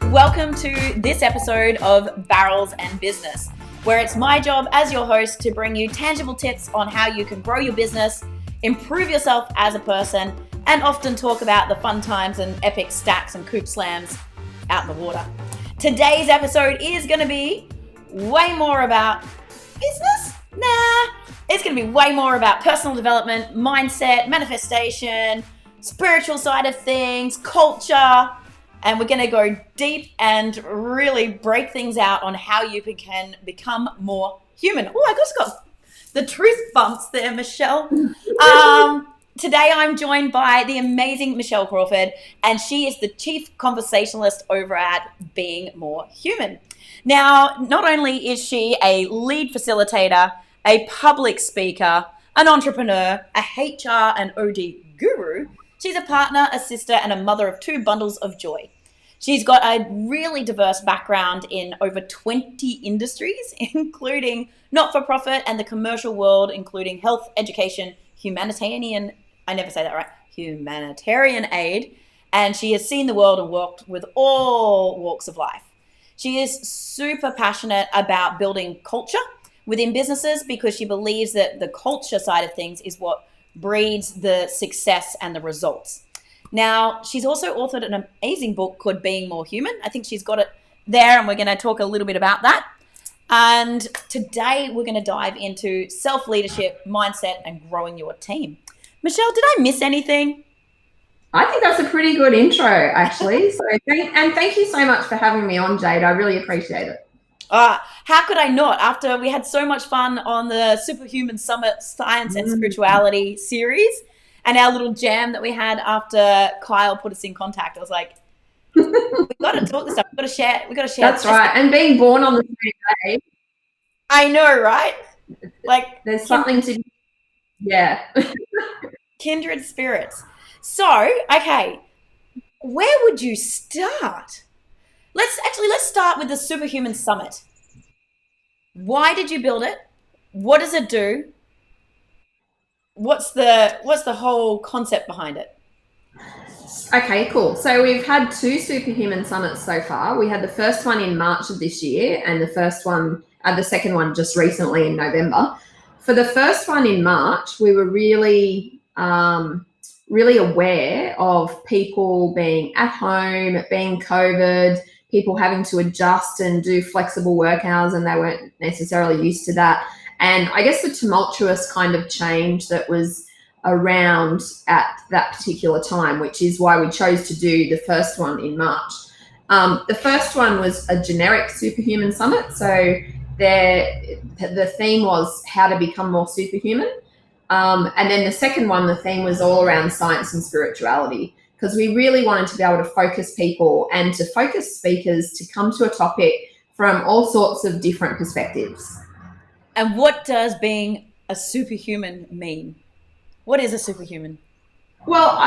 Welcome to this episode of Barrels and Business, where it's my job as your host to bring you tangible tips on how you can grow your business, improve yourself as a person, and often talk about the fun times and epic stacks and coop slams out in the water. Today's episode is going to be way more about business? It's going to be way more about personal development, mindset, manifestation, spiritual side of things, culture. And we're going to go deep and really break things out on how you can become more human. Oh, I just got the truth bumps there, Michelle. Today I'm joined by the amazing Michelle Crawford, and she is the Chief Conversationalist over at Being More Human. Now, not only is she a lead facilitator, a public speaker, an entrepreneur, a HR and OD guru, she's a partner, a sister, and a mother of 2 bundles of joy. She's got a really diverse background in over 20 industries, including not-for-profit and the commercial world, including health, education, humanitarian aid, and she has seen the world and worked with all walks of life. She is super passionate about building culture within businesses because she believes that the culture side of things is what breeds the success and the results. Now, she's also authored an amazing book called Being More Human. I think she's got it there, and we're going to talk a little bit about that. And today we're going to dive into self-leadership, mindset, and growing your team. Michelle, did I miss anything? I think that's a pretty good intro, actually. So, thank you so much for having me on, Jade. I really appreciate it. How could I not? After we had so much fun on the Superhuman Summit Science and Spirituality series, and our little jam that we had after Kyle put us in contact, I was like, we've got to talk this stuff. We've got to share. That's right. And being born on the same day. I know, right? Like, there's something to, yeah. Kindred spirits. So, okay, where would you start? Let's start with the Superhuman Summit. Why did you build it? What does it do? What's the whole concept behind it? Okay, cool. So we've had 2 Superhuman Summits so far. We had the first one in March of this year, and the second one just recently in November. For the first one in March, we were really aware of people being at home, being COVID, people having to adjust and do flexible work hours, and they weren't necessarily used to that. And I guess the tumultuous kind of change that was around at that particular time, which is why we chose to do the first one in March. The first one was a generic Superhuman Summit. So the theme was how to become more superhuman. And then the second one, the theme was all around science and spirituality, because we really wanted to be able to focus people and to focus speakers to come to a topic from all sorts of different perspectives. And what does being a superhuman mean? What is a superhuman? Well,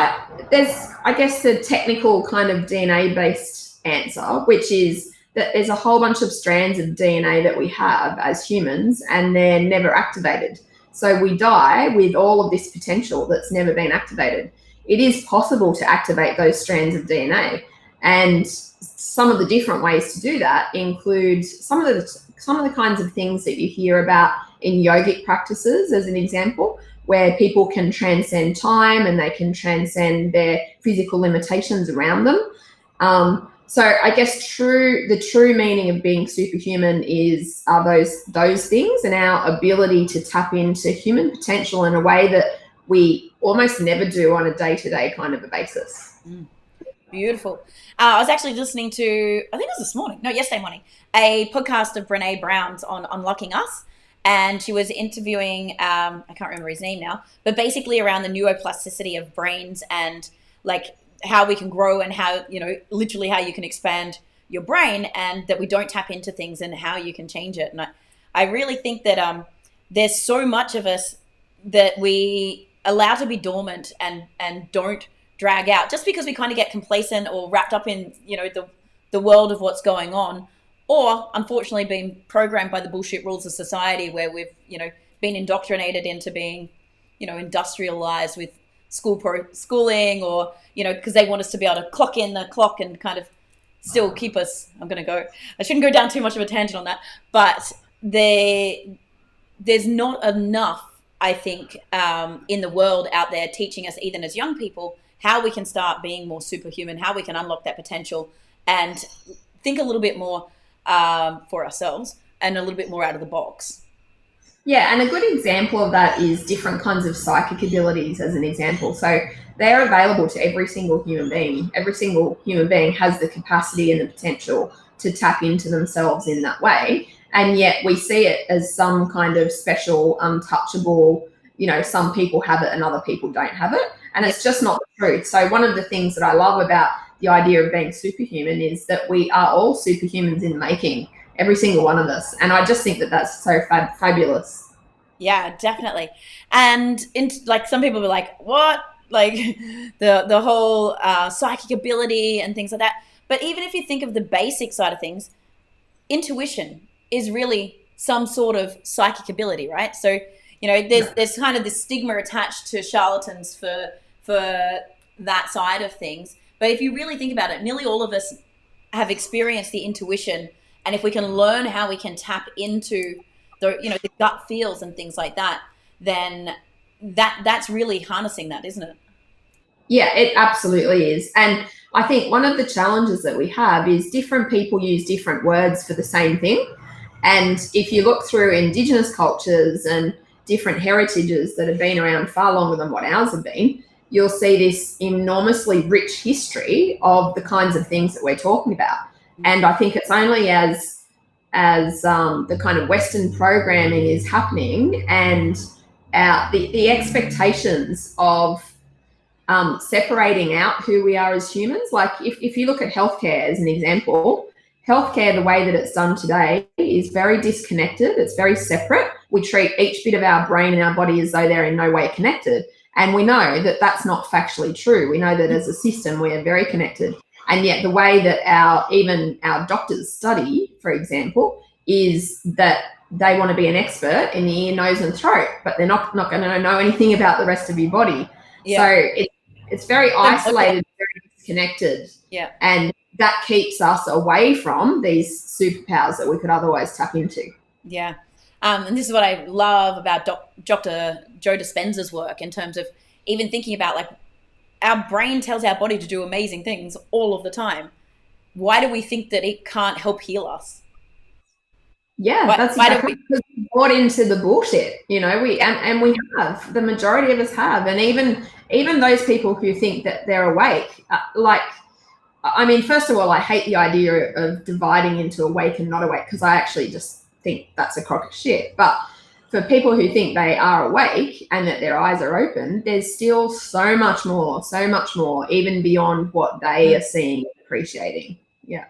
there's, I guess, the technical kind of DNA-based answer, which is that there's a whole bunch of strands of DNA that we have as humans, and they're never activated. So we die with all of this potential that's never been activated. It is possible to activate those strands of DNA, and some of the different ways to do that include some of the kinds of things that you hear about in yogic practices, as an example, where people can transcend time and they can transcend their physical limitations around them. So I guess the true meaning of being superhuman are those things, and our ability to tap into human potential in a way that we almost never do on a day-to-day kind of a basis. Beautiful. I was actually listening to, I think it was yesterday morning, a podcast of Brene Brown's on Unlocking Us. And she was interviewing, I can't remember his name now, but basically around the neuroplasticity of brains and like how we can grow and how, literally how you can expand your brain, and that we don't tap into things and how you can change it. And I really think that there's so much of us that we allow to be dormant and don't drag out just because we kind of get complacent or wrapped up in, the world of what's going on, or unfortunately being programmed by the bullshit rules of society where we've, been indoctrinated into being, industrialized with schooling, or, because they want us to be able to clock in the clock and kind of still keep us. I shouldn't go down too much of a tangent on that, but there's not enough, I think, in the world out there teaching us, even as young people, how we can start being more superhuman, how we can unlock that potential and think a little bit more for ourselves and a little bit more out of the box. Yeah, and a good example of that is different kinds of psychic abilities, as an example. So they're available to every single human being. Every single human being has the capacity and the potential to tap into themselves in that way. And yet we see it as some kind of special, untouchable, some people have it and other people don't have it. And it's just not the truth. So one of the things that I love about the idea of being superhuman is that we are all superhumans in the making, every single one of us. And I just think that that's so fabulous. Yeah, definitely. And like some people were like, what? Like the whole psychic ability and things like that. But even if you think of the basic side of things, intuition is really some sort of psychic ability, right? So, there's kind of this stigma attached to charlatans for that side of things. But if you really think about it, nearly all of us have experienced the intuition, and if we can learn how we can tap into the gut feels and things like that, then that's really harnessing that, isn't it? Yeah, it absolutely is. And I think one of the challenges that we have is different people use different words for the same thing. And if you look through Indigenous cultures and different heritages that have been around far longer than what ours have been, you'll see this enormously rich history of the kinds of things that we're talking about. And I think it's only as the kind of Western programming is happening and the expectations of separating out who we are as humans. Like if you look at healthcare as an example, healthcare, the way that it's done today, is very disconnected. It's very separate. We treat each bit of our brain and our body as though they're in no way connected. And we know that that's not factually true. We know that as a system, we are very connected. And yet the way that even our doctors study, for example, is that they want to be an expert in the ear, nose and throat, but they're not going to know anything about the rest of your body. Yeah. So it's very isolated, very disconnected. Yeah. And that keeps us away from these superpowers that we could otherwise tap into. Yeah. And this is what I love about Dr. Joe Dispenza's work, in terms of even thinking about, like, our brain tells our body to do amazing things all of the time. Why do we think that it can't help heal us? Yeah, that's exactly because we bought into the bullshit, and we have, the majority of us have. And even those people who think that they're awake, first of all, I hate the idea of dividing into awake and not awake, because I actually just think that's a crock of shit. But for people who think they are awake and that their eyes are open, there's still so much more, even beyond what they are seeing and appreciating. Yeah.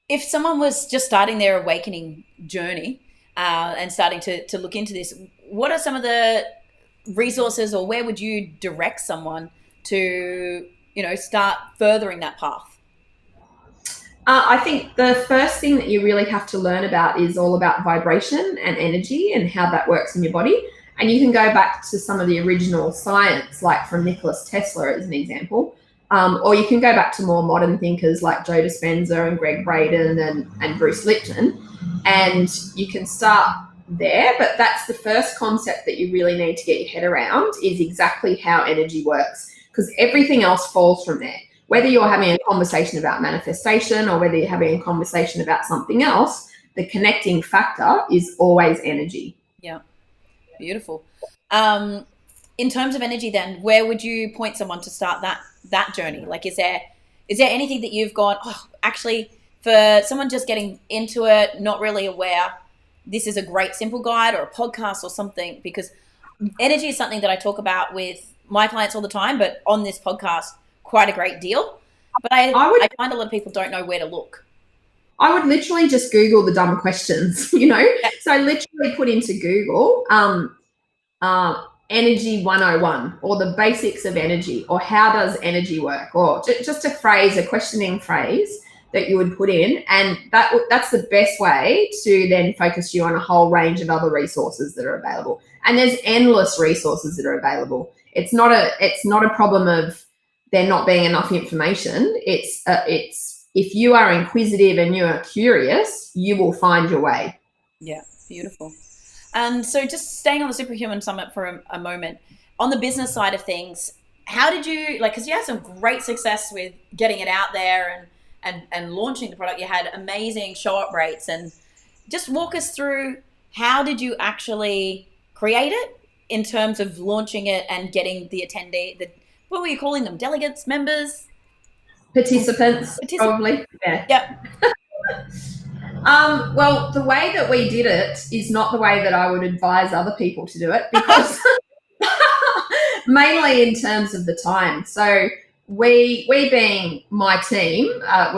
If someone was just starting their awakening journey and starting to look into this, what are some of the resources, or where would you direct someone to, start furthering that path? I think the first thing that you really have to learn about is all about vibration and energy and how that works in your body. And you can go back to some of the original science, like from Nikola Tesla as an example, or you can go back to more modern thinkers like Joe Dispenza and Greg Braden and Bruce Lipton, and you can start there. But that's the first concept that you really need to get your head around, is exactly how energy works, because everything else falls from there. Whether you're having a conversation about manifestation or whether you're having a conversation about something else, the connecting factor is always energy. Yeah, beautiful. In terms of energy, then, where would you point someone to start that journey? Like, is there anything that you've gone, actually, for someone just getting into it, not really aware, this is a great simple guide or a podcast or something? Because energy is something that I talk about with my clients all the time, but on this podcast, quite a great deal. But I find a lot of people don't know where to look. I would literally just Google the dumb questions, Yeah. So I literally put into Google energy 101, or the basics of energy, or how does energy work, or just a questioning phrase that you would put in, and that's the best way to then focus you on a whole range of other resources that are available. And there's endless resources that are available. It's not a problem of there not being enough information. It's if you are inquisitive and you are curious, you will find your way. Yeah, beautiful. And so just staying on the Superhuman Summit for a moment, on the business side of things, how did you, like, because you had some great success with getting it out there and launching the product. You had amazing show up rates, and just walk us through, how did you actually create it in terms of launching it and getting the what were you calling them? Delegates, members? Participants, probably. Yeah. Yep. Well, the way that we did it is not the way that I would advise other people to do it, because mainly in terms of the time. So we being my team, I've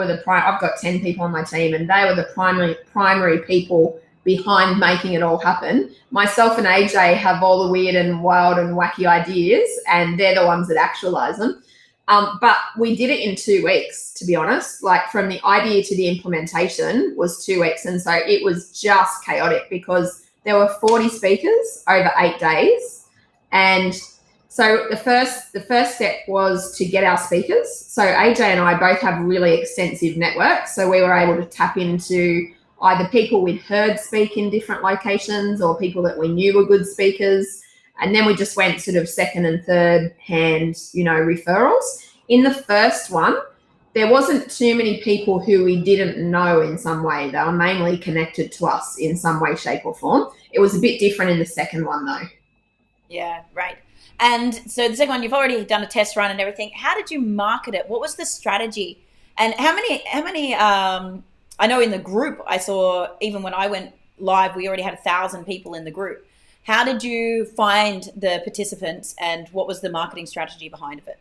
got 10 people on my team, and they were the primary people behind making it all happen. Myself and AJ have all the weird and wild and wacky ideas, and they're the ones that actualize them. But we did it in 2 weeks, to be honest. Like, from the idea to the implementation was 2 weeks. And so it was just chaotic, because there were 40 speakers over 8 days. And so the first step was to get our speakers. So AJ and I both have really extensive networks. So we were able to tap into either people we'd heard speak in different locations or people that we knew were good speakers. And then we just went sort of second and third hand, referrals. In the first one, there wasn't too many people who we didn't know in some way. They were mainly connected to us in some way, shape or form. It was a bit different in the second one though. Yeah, right. And so the second one, you've already done a test run and everything. How did you market it? What was the strategy? And how many, I know in the group, I saw, even when I went live, we already had 1,000 people in the group. How did you find the participants, and what was the marketing strategy behind it?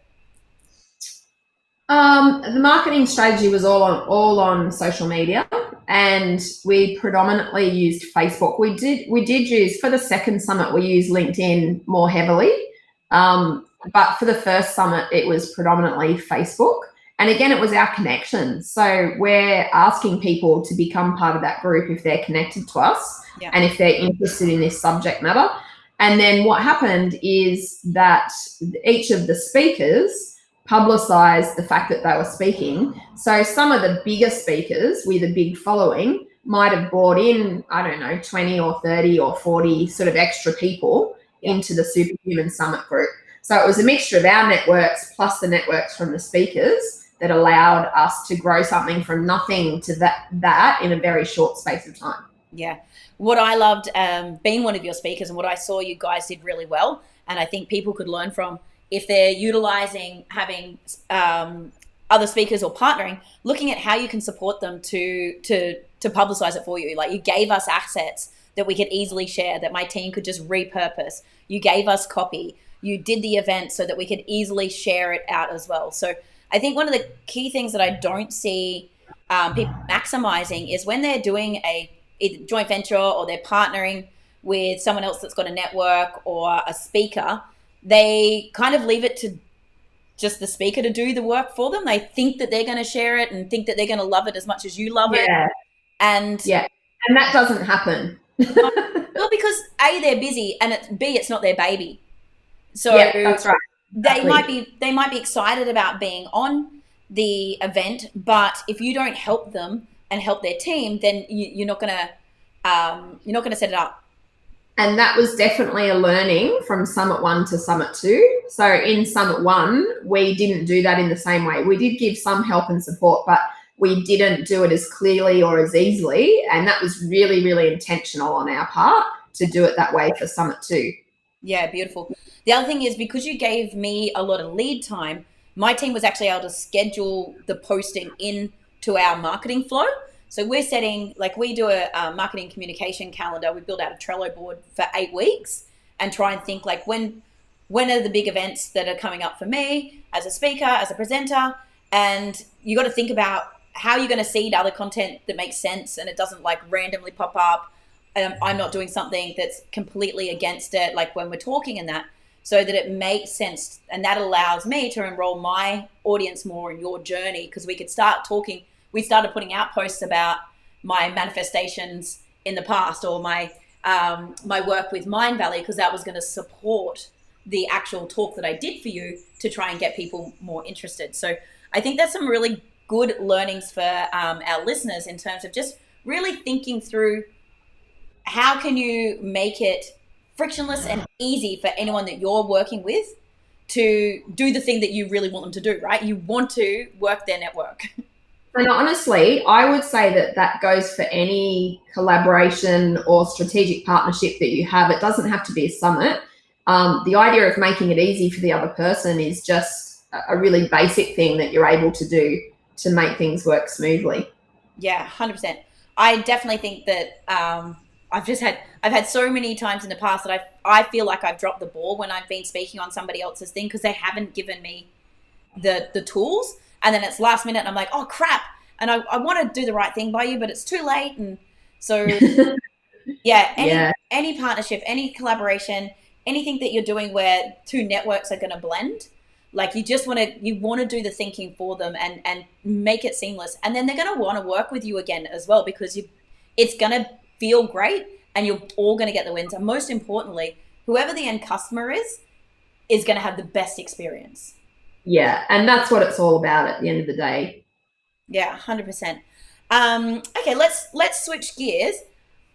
The marketing strategy was all on social media, and we predominantly used Facebook. We did use, for the second summit, we used LinkedIn more heavily. But for the first summit, it was predominantly Facebook. And again, it was our connections. So we're asking people to become part of that group if they're connected to us, yeah, and if they're interested in this subject matter. And then what happened is that each of the speakers publicized the fact that they were speaking. So some of the bigger speakers with a big following might have brought in, 20 or 30 or 40 sort of extra people, yeah, into the Superhuman Summit group. So it was a mixture of our networks plus the networks from the speakers that allowed us to grow something from nothing to that in a very short space of time. Yeah. What I loved, being one of your speakers, and what I saw you guys did really well, and I think people could learn from, if they're utilizing having other speakers or partnering, looking at how you can support them to publicize it for you. Like, you gave us assets that we could easily share, that my team could just repurpose. You gave us copy. You did the event so that we could easily share it out as well. So I think one of the key things that I don't see people maximizing is when they're doing a joint venture or they're partnering with someone else that's got a network or a speaker, they kind of leave it to just the speaker to do the work for them. They think that they're going to share it and think that they're going to love it as much as you love it. And that doesn't happen. Well, because A, they're busy, and B, it's not their baby. So yeah, that's right. Exactly. They might be excited about being on the event, but if you don't help them and help their team, then you're not gonna set it up. And that was definitely a learning from Summit 1 to Summit 2. So in Summit 1, we didn't do that in the same way. We did give some help and support, but we didn't do it as clearly or as easily. And that was really, really intentional on our part to do it that way for Summit 2. Yeah, beautiful. The other thing is, because you gave me a lot of lead time, my team was actually able to schedule the posting into our marketing flow. So we're setting, like, we do a marketing communication calendar. We build out a Trello board for 8 weeks and try and think, like, when are the big events that are coming up for me as a speaker, as a presenter? And you got to think about how you're going to seed other content that makes sense and it doesn't, like, randomly pop up. I'm not doing something that's completely against it, like when we're talking and that, so that it makes sense. And that allows me to enroll my audience more in your journey, because we could start talking we started putting out posts about my manifestations in the past, or my work with Mind Valley, because that was going to support the actual talk that I did for you to try and get people more interested. So I think that's some really good learnings for our listeners in terms of just really thinking through how can you make it frictionless and easy for anyone that you're working with to do the thing that you really want them to do, right? You want to work their network. And honestly, I would say that that goes for any collaboration or strategic partnership that you have. It doesn't have to be a summit. The idea of making it easy for the other person is just a really basic thing that you're able to do to make things work smoothly. Yeah, 100%. I definitely think that I've had so many times in the past that I feel like I've dropped the ball when I've been speaking on somebody else's thing because they haven't given me the tools, and then it's last minute and I'm like, oh crap, and I want to do the right thing by you, but it's too late. And so yeah, any partnership, any collaboration, anything that you're doing where two networks are going to blend, like you want to do the thinking for them and make it seamless, and then they're going to want to work with you again as well, because it's going to feel great and you're all going to get the wins, and most importantly, whoever the end customer is going to have the best experience. Yeah, and that's what it's all about at the end of the day. Yeah, 100%. Okay, let's switch gears.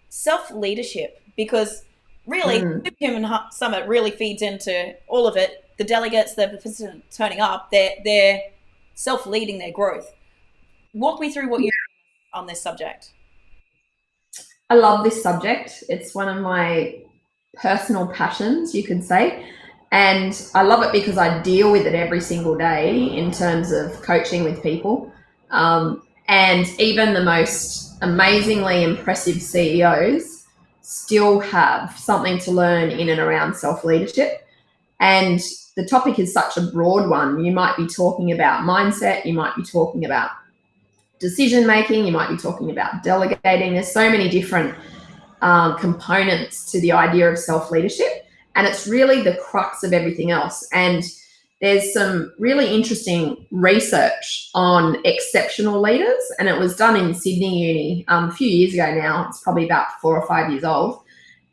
Self-leadership, because really, Superhuman Summit really feeds into all of it. The delegates, the participants turning up, they're self-leading their growth. Walk me through what you do on this subject. I love this subject. It's one of my personal passions, you could say. And I love it because I deal with it every single day in terms of coaching with people. And even the most amazingly impressive CEOs still have something to learn in and around self-leadership. And the topic is such a broad one. You might be talking about mindset, you might be talking about decision making, you might be talking about delegating. There's so many different components to the idea of self-leadership, and it's really the crux of everything else. And there's some really interesting research on exceptional leaders, and it was done in Sydney Uni a few years ago now. It's probably about 4 or 5 years old.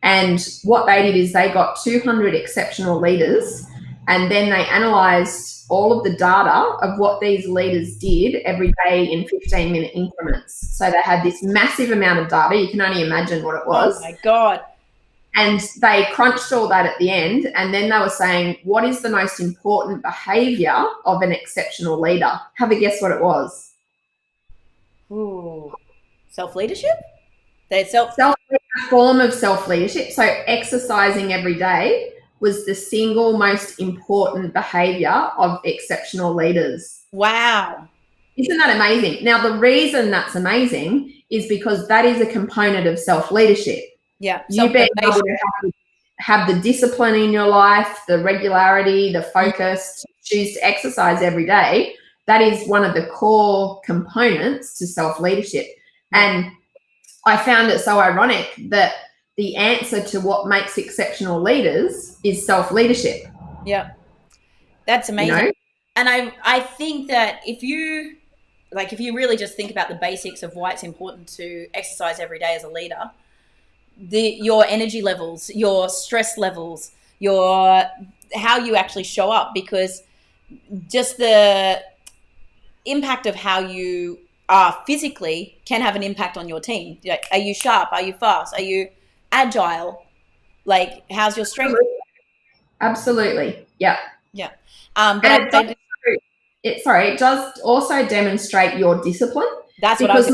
And what they did is they got 200 exceptional leaders, and then they analysed all of the data of what these leaders did every day in 15-minute increments. So they had this massive amount of data. You can only imagine what it was. Oh my God. And they crunched all that at the end, and then they were saying, what is the most important behaviour of an exceptional leader? Have a guess what it was. Ooh. Self-leadership? A form of self-leadership. So exercising every day was the single most important behaviour of exceptional leaders. Wow. Isn't that amazing? Now, the reason that's amazing is because that is a component of self-leadership. Yeah. You being able to have the discipline in your life, the regularity, the focus, to choose to exercise every day. That is one of the core components to self-leadership. And I found it so ironic that the answer to what makes exceptional leaders is self-leadership. Yeah. That's amazing. You know? And I think that if you really just think about the basics of why it's important to exercise every day as a leader, your energy levels, your stress levels, how you actually show up, because just the impact of how you are physically can have an impact on your team. Like, are you sharp? Are you fast? Are you agile? Like, how's your strength? Absolutely. Yeah. Yeah. But it does also demonstrate your discipline. That's because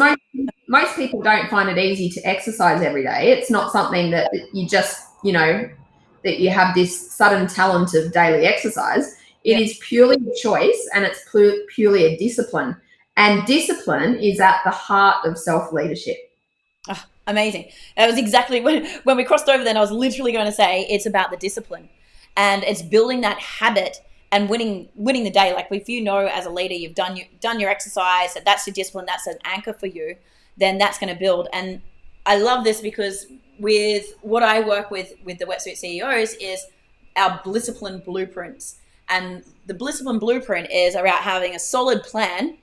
most people don't find it easy to exercise every day. It's not something that you just, that you have this sudden talent of daily exercise. It is purely a choice, and it's purely a discipline. And discipline is at the heart of self-leadership. Oh, amazing. That was exactly when we crossed over then, I was literally going to say it's about the discipline, and it's building that habit and winning the day. Like, if you know as a leader you've done your exercise, that's your discipline, that's an anchor for you, then that's going to build. And I love this because with what I work with the Wetsuit CEOs is our discipline blueprints. And the discipline blueprint is about having a solid plan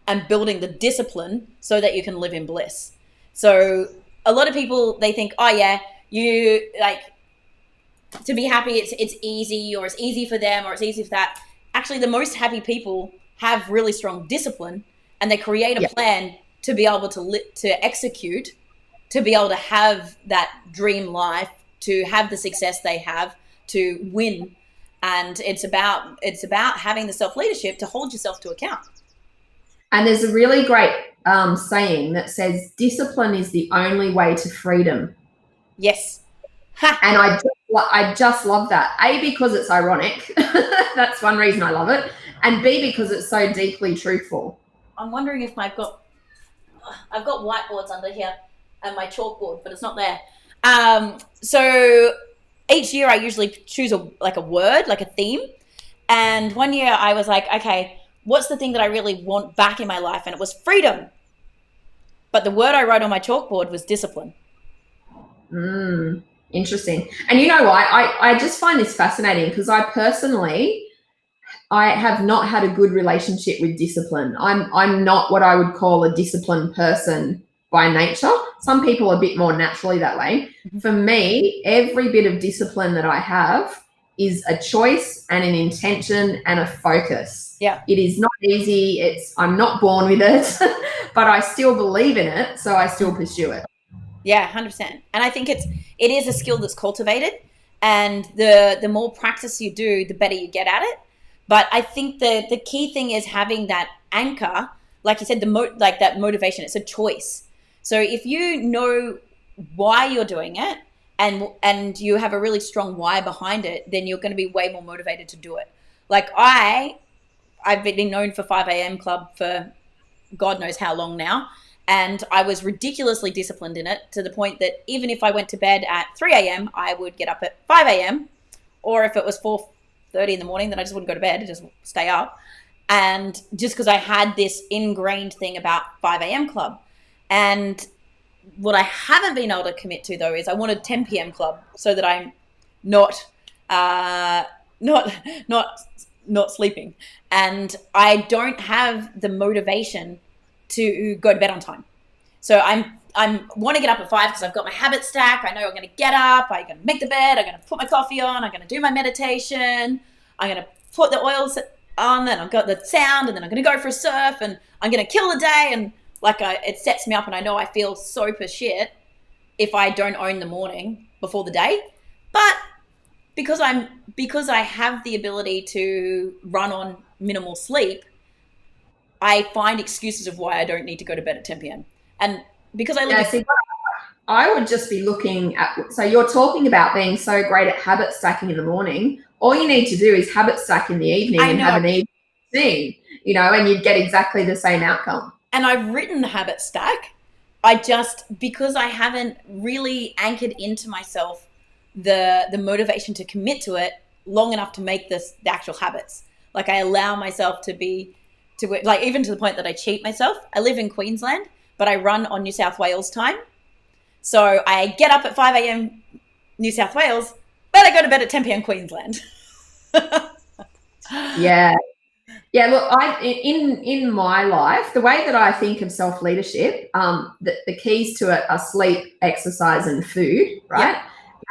and building the discipline so that you can live in bliss. So a lot of people, they think, oh yeah, you like to be happy, it's easy, or it's easy for them, or it's easy for that. Actually, the most happy people have really strong discipline, and they create a plan to be able to execute, to be able to have that dream life, to have the success they have, to win. And it's about having the self-leadership to hold yourself to account. And there's a really great saying that says, discipline is the only way to freedom. Yes. And I just love that. A, because it's ironic. That's one reason I love it. And B, because it's so deeply truthful. I'm wondering if I've got whiteboards under here and my chalkboard, but it's not there. So each year I usually choose a word, like a theme. And one year I was like, okay, what's the thing that I really want back in my life? And it was freedom. But the word I wrote on my chalkboard was discipline. Interesting. And you know what? I just find this fascinating because I have not had a good relationship with discipline. I'm not what I would call a disciplined person by nature. Some people are a bit more naturally that way. For me, every bit of discipline that I have is a choice and an intention and a focus. Yeah. It is not easy. I'm not born with it, but I still believe in it, so I still pursue it. Yeah, 100%. And I think it is a skill that's cultivated, and the more practice you do, the better you get at it. But I think the key thing is having that anchor, like you said, that motivation. It's a choice. So if you know why you're doing it, and you have a really strong why behind it, then you're going to be way more motivated to do it. Like I've been known for 5 a.m. club for God knows how long now. And I was ridiculously disciplined in it, to the point that even if I went to bed at 3 a.m., I would get up at 5 a.m. Or if it was 4:30 in the morning, then I just wouldn't go to bed, just stay up. And just because I had this ingrained thing about 5 a.m. club. And what I haven't been able to commit to, though, is I wanted 10 p.m. club, so that I'm not sleeping. And I don't have the motivation to go to bed on time. So I'm want to get up at 5 because I've got my habit stack. I know I'm going to get up. I'm going to make the bed. I'm going to put my coffee on. I'm going to do my meditation. I'm going to put the oils on. Then I've got the sound, and then I'm going to go for a surf, and I'm going to kill the day. And it sets me up, and I know I feel so per shit if I don't own the morning before the day. But because I have the ability to run on minimal sleep, I find excuses of why I don't need to go to bed at 10 p.m. And because I would just be looking at, so you're talking about being so great at habit stacking in the morning. All you need to do is habit stack in the evening and have an evening routine, and you'd get exactly the same outcome. And I've written the habit stack. Because I haven't really anchored into myself the motivation to commit to it long enough to make the actual habits. Like, I allow myself to even to the point that I cheat myself. I live in Queensland, but I run on New South Wales time. So I get up at 5 a.m. New South Wales, but I go to bed at 10 p.m. Queensland. Yeah. Yeah, look, in my life, the way that I think of self-leadership, the keys to it are sleep, exercise, and food, right?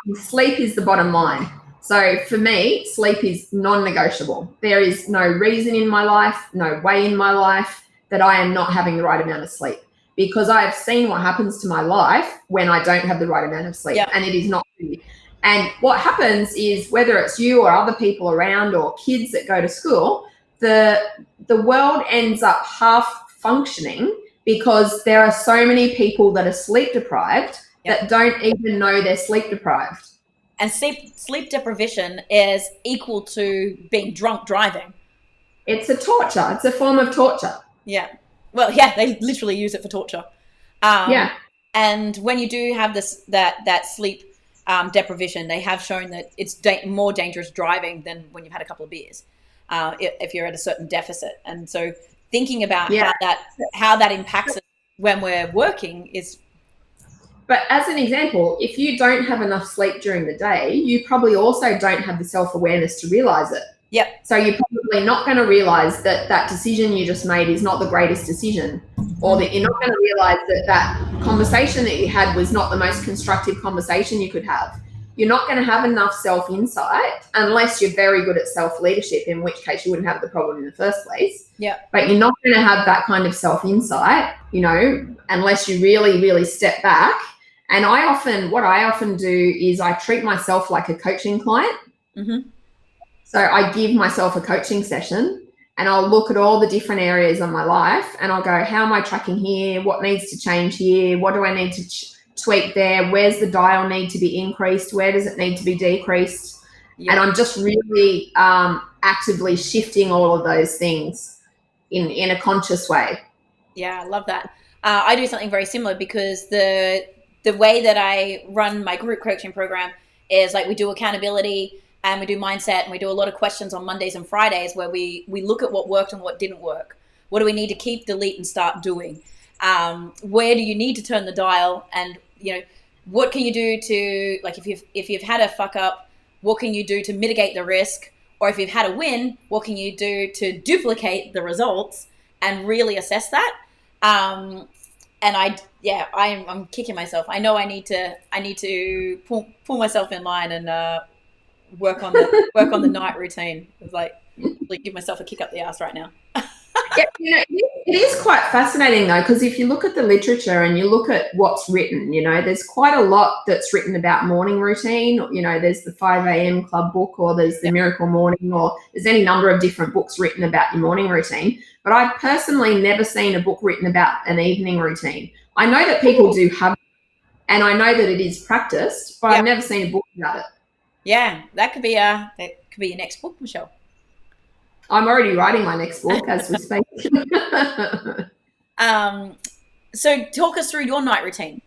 Yeah. Sleep is the bottom line. So for me, sleep is non-negotiable. There is no reason in my life, no way in my life that I am not having the right amount of sleep, because I have seen what happens to my life when I don't have the right amount of sleep, and it is not good. And what happens is, whether it's you or other people around or kids that go to school, the world ends up half functioning because there are so many people that are sleep deprived that don't even know they're sleep deprived. And sleep deprivation is equal to being drunk driving. It's a torture. It's a form of torture. Yeah. Well, yeah, they literally use it for torture. And when you do have that sleep deprivation, they have shown that it's more dangerous driving than when you've had a couple of beers, if you're at a certain deficit. And so thinking about how that impacts us when we're working is. But as an example, if you don't have enough sleep during the day, you probably also don't have the self-awareness to realize it. Yep. So you probably probably not going to realize that that decision you just made is not the greatest decision, or that you're not going to realize that that conversation that you had was not the most constructive conversation you could have. You're not going to have enough self-insight unless you're very good at self-leadership, in which case you wouldn't have the problem in the first place. Yeah. But you're not going to have that kind of self-insight, you know, unless you really, really step back. And what I often do is I treat myself like a coaching client. Mm-hmm. So I give myself a coaching session and I'll look at all the different areas of my life and I'll go, how am I tracking here? What needs to change here? What do I need to tweak there? Where's the dial need to be increased? Where does it need to be decreased? Yeah. And I'm just really actively shifting all of those things in a conscious way. Yeah, I love that. I do something very similar because the way that I run my group coaching program is like we do accountability and we do mindset and we do a lot of questions on Mondays and Fridays where we look at what worked and what didn't work. What do we need to keep, delete, and start doing? Where do you need to turn the dial? And, you know, what can you do to, like, if you've had a fuck up, what can you do to mitigate the risk? Or if you've had a win, what can you do to duplicate the results and really assess that? And I'm kicking myself. I know I need to pull myself in line and work on the night routine. It's like give myself a kick up the ass right now. Yeah, you know, it is quite fascinating though, because if you look at the literature and you look at what's written, you know, there's quite a lot that's written about morning routine. You know, there's the 5 a.m. club book, or there's the Miracle Morning, or there's any number of different books written about your morning routine. But I've personally never seen a book written about an evening routine. I know that people do have it, and I know that it is practiced, but I've never seen a book about it. Yeah, that could be your next book, Michelle. I'm already writing my next book as we speak. So talk us through your night routine.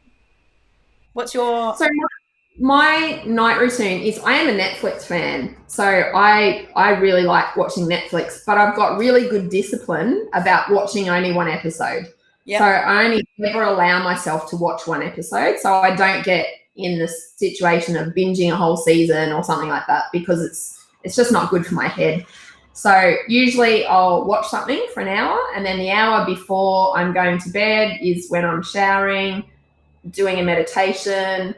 What's your... So my night routine is, I am a Netflix fan. So I really like watching Netflix, but I've got really good discipline about watching only one episode. Yep. So I only ever allow myself to watch one episode. So I don't get in the situation of binging a whole season or something like that, because it's just not good for my head. So usually I'll watch something for an hour, and then the hour before I'm going to bed is when I'm showering, doing a meditation,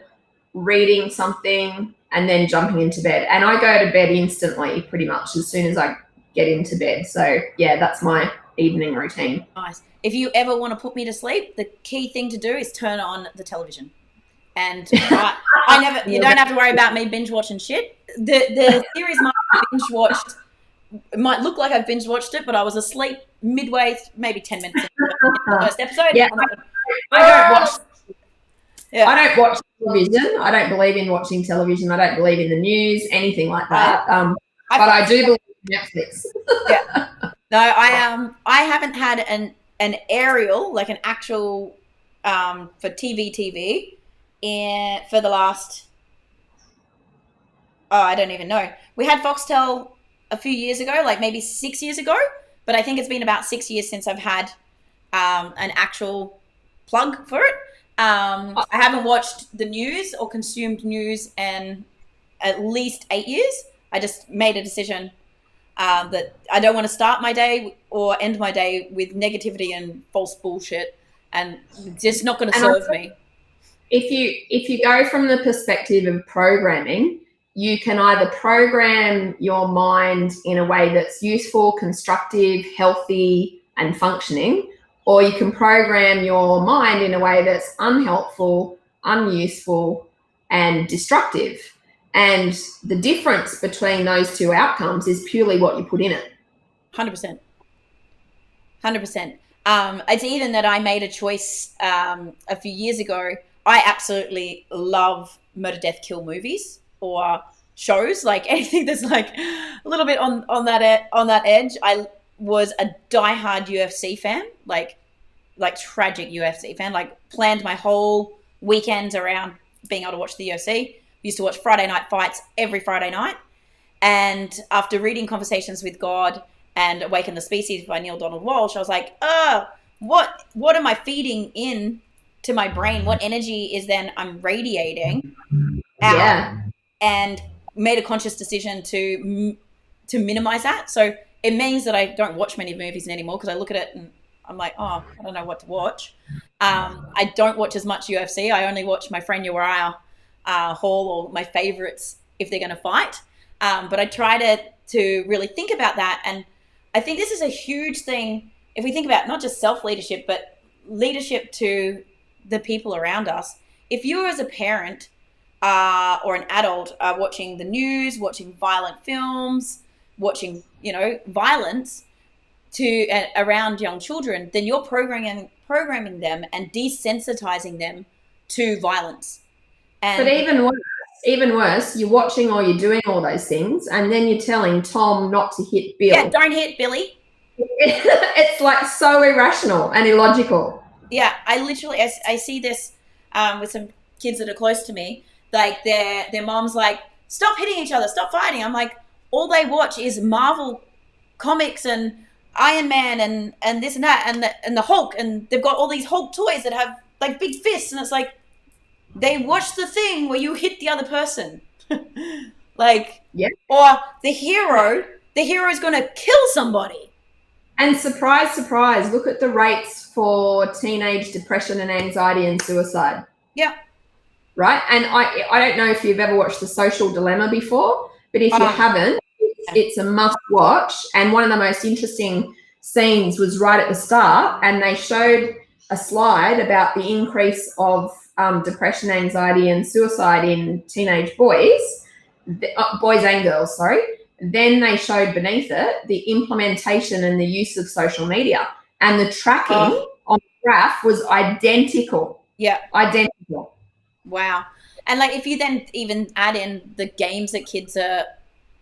reading something, and then jumping into bed. And I go to bed instantly, pretty much as soon as I get into bed. So yeah, that's my evening routine. Nice. If you ever want to put me to sleep, the key thing to do is turn on the television. And I never, you don't have to worry about me binge watching shit. The series might be binge watched. It might look like I've binge watched it, but I was asleep midway, maybe 10 minutes into the first episode. Yeah. I don't watch television. I don't believe in watching television. I don't believe in the news, anything like that. But I do believe in Netflix. Yeah. No, I haven't had an aerial, like an actual for TV for the last, I don't even know. We had Foxtel a few years ago, like maybe 6 years ago, but I think it's been about 6 years since I've had an actual plug for it. I haven't watched the news or consumed news in at least 8 years. I just made a decision that I don't want to start my day or end my day with negativity and false bullshit, and it's just not going to serve me. If you go from the perspective of programming, you can either program your mind in a way that's useful, constructive, healthy, and functioning, or you can program your mind in a way that's unhelpful, unuseful, and destructive. And the difference between those two outcomes is purely what you put in it. 100%. 100%. It's even that I made a choice a few years ago. I absolutely love murder, death, kill movies or shows, like anything that's like a little bit on that edge. I was a diehard UFC fan, like tragic UFC fan, like planned my whole weekends around being able to watch the UFC. Used to watch Friday night fights every Friday night. And after reading Conversations with God and Awaken the Species by Neil Donald Walsh, I was like, what am I feeding in to my brain? What energy is then I'm radiating out? Yeah. And made a conscious decision to minimize that. So it means that I don't watch many movies anymore because I look at it and I'm like, oh, I don't know what to watch. I don't watch as much UFC. I only watch my friend Uriah Hall or my favorites if they're going to fight. But I try to really think about that. And I think this is a huge thing if we think about not just self-leadership, but leadership to the people around us. If you as a parent or an adult are watching the news, watching violent films, watching, violence around young children, then you're programming them and desensitizing them to violence. And but even worse, you're watching or you're doing all those things, and then you're telling Tom not to hit Bill. Yeah, don't hit Billy. It's like so irrational and illogical. Yeah, I see this with some kids that are close to me. Like their mom's like, stop hitting each other, stop fighting. I'm like, all they watch is Marvel comics and Iron Man and this and that and the Hulk, and they've got all these Hulk toys that have like big fists, and it's like they watch the thing where you hit the other person. Like, yeah. Or the hero's going to kill somebody. And surprise, surprise, look at the rates for teenage depression and anxiety and suicide. Yeah. Right? And I don't know if you've ever watched The Social Dilemma before, but if you haven't, it's a must watch. And one of the most interesting scenes was right at the start, and they showed a slide about the increase of depression, anxiety, and suicide in teenage boys and girls, sorry. Then they showed beneath it the implementation and the use of social media, and the tracking on the graph was identical. Yeah. Identical. Wow. And like if you then even add in the games that kids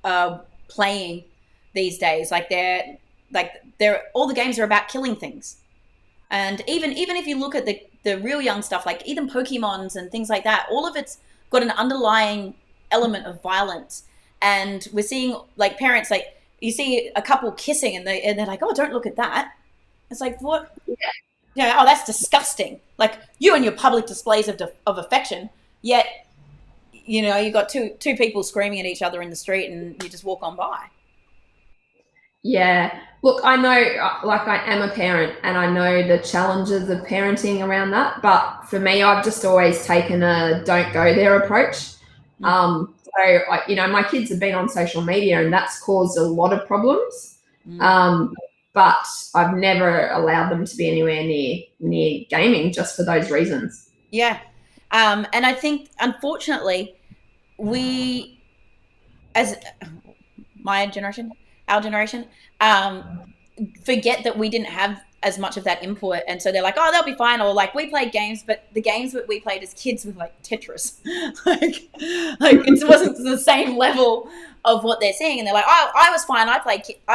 are playing these days, like they're all the games are about killing things. And even if you look at the real young stuff, like even Pokemons and things like that, all of it's got an underlying element of violence. And we're seeing like parents, like you see a couple kissing and they're like, oh, don't look at that. It's like, what? Yeah. Oh, that's disgusting. Like you and your public displays of affection, yet, you got two people screaming at each other in the street and you just walk on by. Yeah. Look, I know, like I am a parent and I know the challenges of parenting around that. But for me, I've just always taken a don't go there approach. So, my kids have been on social media and that's caused a lot of problems. But I've never allowed them to be anywhere near gaming just for those reasons. Yeah. And I think, unfortunately, we, as our generation, forget that we didn't have as much of that input. And so they're like, oh, they'll be fine. Or like we played games, but the games that we played as kids were like Tetris. like it wasn't the same level of what they're seeing. And they're like, oh, I was fine. I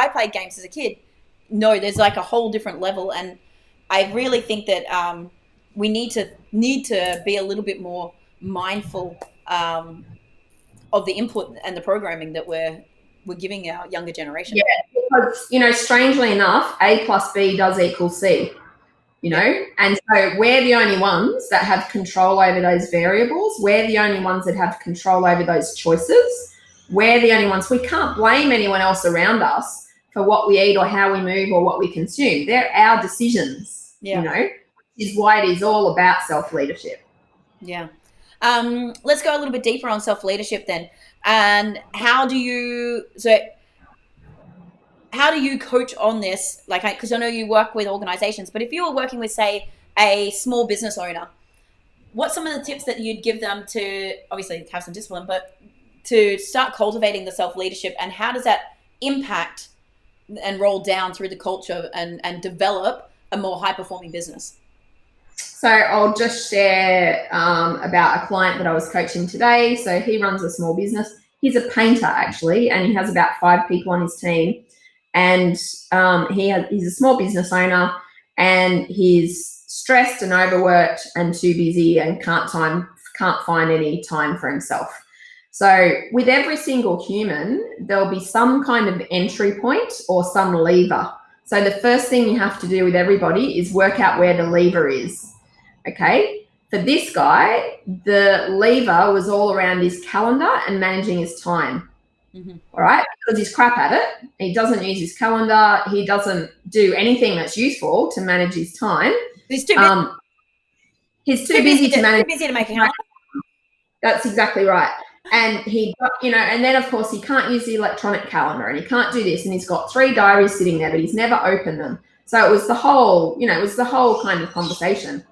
played games as a kid. No, there's like a whole different level. And I really think that we need to be a little bit more mindful of the input and the programming that we're giving our younger generation. Yeah, because, strangely enough, A plus B does equal C, and so we're the only ones that have control over those variables. We're the only ones that have control over those choices. We're the only ones. We can't blame anyone else around us for what we eat or how we move or what we consume. They're our decisions, which is why it is all about self-leadership. Yeah. Let's go a little bit deeper on self-leadership then. And how do you coach on this? Like, because I know you work with organizations, but if you were working with, say, a small business owner, what's some of the tips that you'd give them to obviously have some discipline, but to start cultivating the self-leadership, and how does that impact and roll down through the culture and develop a more high-performing business? So I'll just share about a client that I was coaching today. So he runs a small business. He's a painter, actually, and he has about 5 people on his team. And he's a small business owner, and he's stressed and overworked and too busy and can't find any time for himself. So with every single human, there'll be some kind of entry point or some lever. So the first thing you have to do with everybody is work out where the lever is. Okay. For this guy, the lever was all around his calendar and managing his time. All right, because he's crap at it. He doesn't use his calendar. He doesn't do anything that's useful to manage his time. He's too busy. He's too busy to manage. Too busy to make a calendar. That's exactly right. And he, and then of course he can't use the electronic calendar, and he can't do this. And he's got 3 diaries sitting there, but he's never opened them. So it was the whole, kind of conversation.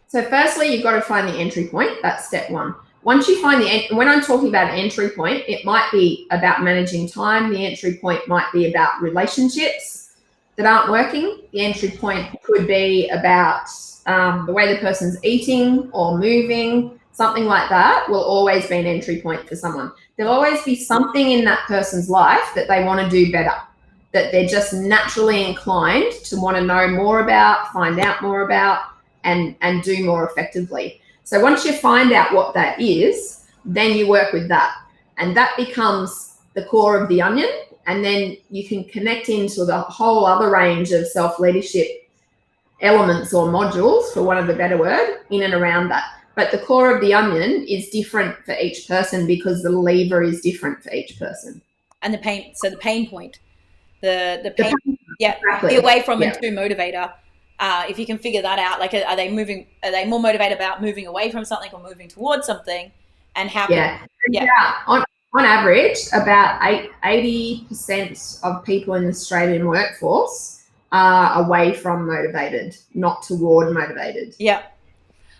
So firstly, you've got to find the entry point. That's step 1. Once you find when I'm talking about an entry point, it might be about managing time. The entry point might be about relationships that aren't working. The entry point could be about the way the person's eating or moving. Something like that will always be an entry point for someone. There'll always be something in that person's life that they want to do better, that they're just naturally inclined to want to know more about, find out more about, and do more effectively. So once you find out what that is, then you work with that. And that becomes the core of the onion. And then you can connect into the whole other range of self-leadership elements or modules, for want of a better word, in and around that. But the core of the onion is different for each person because the lever is different for each person. And the pain point, the pain, exactly. The away from and to motivator. If you can figure that out, like, are they more motivated about moving away from something or moving towards something? And how on average, about 80% of people in the Australian workforce are away from motivated, not toward motivated. Yeah,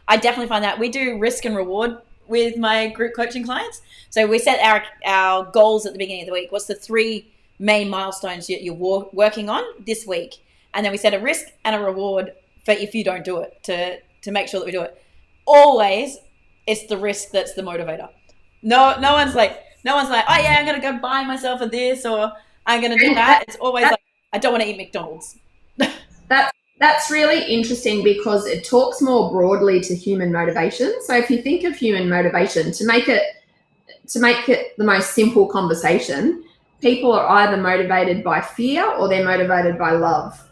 I definitely find that. We do risk and reward with my group coaching clients. So we set our goals at the beginning of the week. What's the 3 main milestones you're working on this week? And then we set a risk and a reward for if you don't do it, to make sure that we do it. Always, it's the risk that's the motivator. No one's like, oh yeah, I'm gonna go buy myself a this, or I'm gonna do that. It's always like, I don't want to eat McDonald's. That's really interesting because it talks more broadly to human motivation. So if you think of human motivation, to make it the most simple conversation, people are either motivated by fear or they're motivated by love.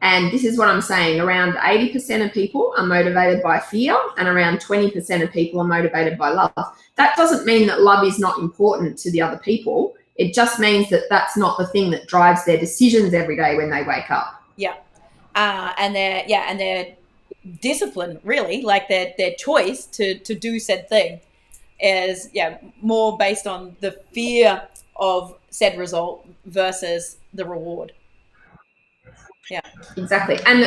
And this is what I'm saying. Around 80% of people are motivated by fear, and around 20% of people are motivated by love. That doesn't mean that love is not important to the other people. It just means that that's not the thing that drives their decisions every day when they wake up. Yeah. And their discipline, really, like their choice to do said thing is more based on the fear of said result versus the reward. Yeah, exactly. And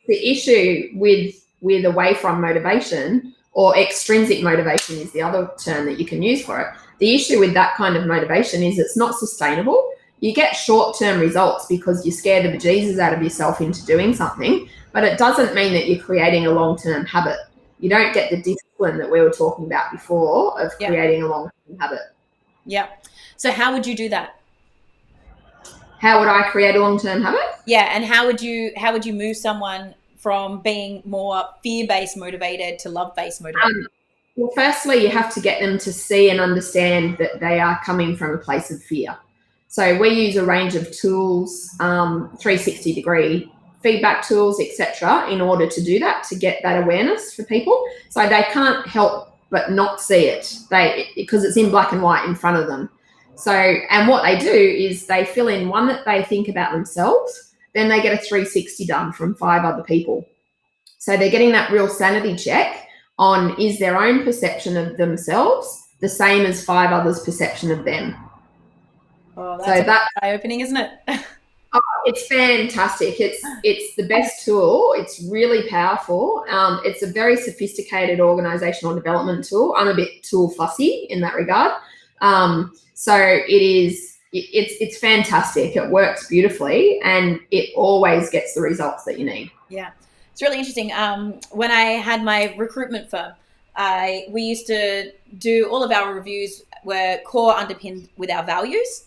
the issue with away from motivation, or extrinsic motivation is the other term that you can use for it. The issue with that kind of motivation is it's not sustainable. You get short-term results because you scare the bejesus out of yourself into doing something, but it doesn't mean that you're creating a long-term habit. You don't get the discipline that we were talking about before of creating a long-term habit. Yeah. So how would you do that? How would I create a long-term habit? Yeah, and how would you move someone from being more fear-based motivated to love-based motivated? Well, firstly, you have to get them to see and understand that they are coming from a place of fear. So we use a range of tools, 360-degree feedback tools, etc., in order to do that, to get that awareness for people. So they can't help but not see it, because it's in black and white in front of them. So, and what they do is they fill in one that they think about themselves, then they get a 360 done from 5 other people. So they're getting that real sanity check on, is their own perception of themselves the same as 5 others' perception of them? Oh, that's eye-opening, isn't it? Oh, it's fantastic. It's the best tool. It's really powerful. It's a very sophisticated organizational development tool. I'm a bit tool fussy in that regard. So it's fantastic. It works beautifully, and it always gets the results that you need. Yeah, it's really interesting. When I had my recruitment firm, we used to do all of our reviews were core underpinned with our values.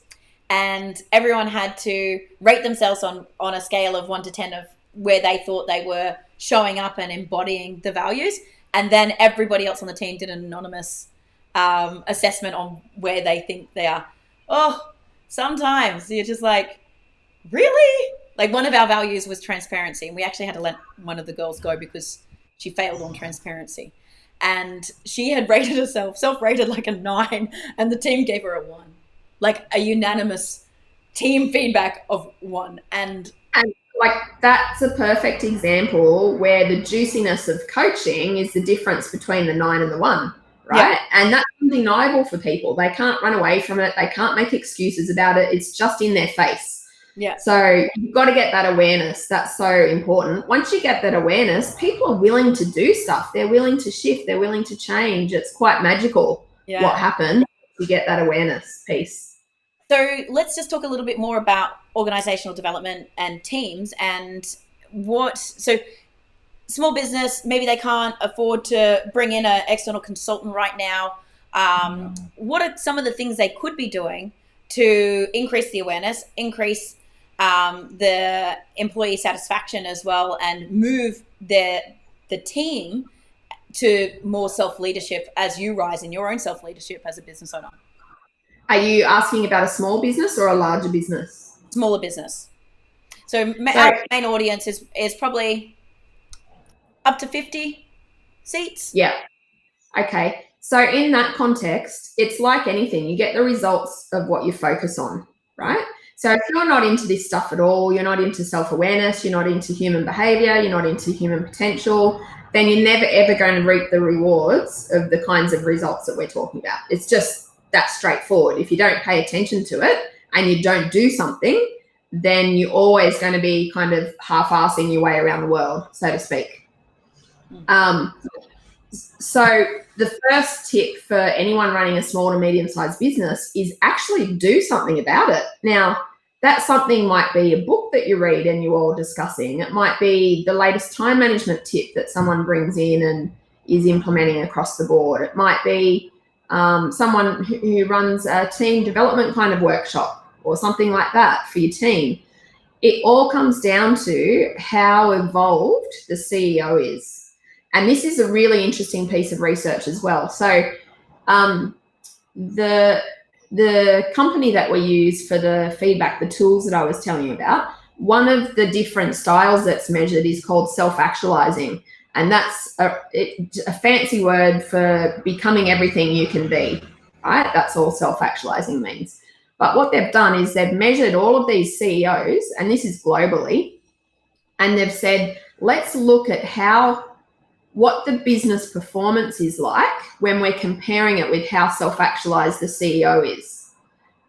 And everyone had to rate themselves on a scale of 1 to 10 of where they thought they were showing up and embodying the values. And then everybody else on the team did an anonymous assessment on where they think they are. Oh, sometimes you're just like, really? Like, one of our values was transparency. And we actually had to let one of the girls go because she failed on transparency. And she had rated herself, self-rated like a 9, and the team gave her a 1. like a unanimous team feedback of 1. And like that's a perfect example where the juiciness of coaching is the difference between the 9 and the 1, right? Yep. And that's undeniable for people. They can't run away from it. They can't make excuses about it. It's just in their face. Yeah. So you've got to get that awareness. That's so important. Once you get that awareness, people are willing to do stuff. They're willing to shift. They're willing to change. It's quite magical what happens. You get that awareness piece. So let's just talk a little bit more about organizational development and teams and so small business, maybe they can't afford to bring in an external consultant right now. What are some of the things they could be doing to increase the awareness, increase the employee satisfaction as well, and move the team to more self-leadership as you rise in your own self-leadership as a business owner? Are you asking about a small business or a larger business? Smaller business. So our main audience is probably up to 50 seats. Yeah. Okay. So in that context, it's like anything. You get the results of what you focus on, right? So if you're not into this stuff at all, you're not into self-awareness, you're not into human behavior, you're not into human potential, then you're never, ever going to reap the rewards of the kinds of results that we're talking about. It's just that straightforward. If you don't pay attention to it and you don't do something, then you're always going to be kind of half-assing your way around the world, so to speak. So the first tip for anyone running a small to medium-sized business is actually do something about it. Now, that something might be a book that you read and you're all discussing. It might be the latest time management tip that someone brings in and is implementing across the board. It might be someone who runs a team development kind of workshop or something like that for your team. It all comes down to how evolved the CEO is. And this is a really interesting piece of research as well. So the company that we use for the feedback, the tools that I was telling you about, one of the different styles that's measured is called self-actualizing. And that's a fancy word for becoming everything you can be, right? That's all self-actualizing means. But what they've done is they've measured all of these CEOs, and this is globally, and they've said, let's look at what the business performance is like when we're comparing it with how self-actualized the CEO is.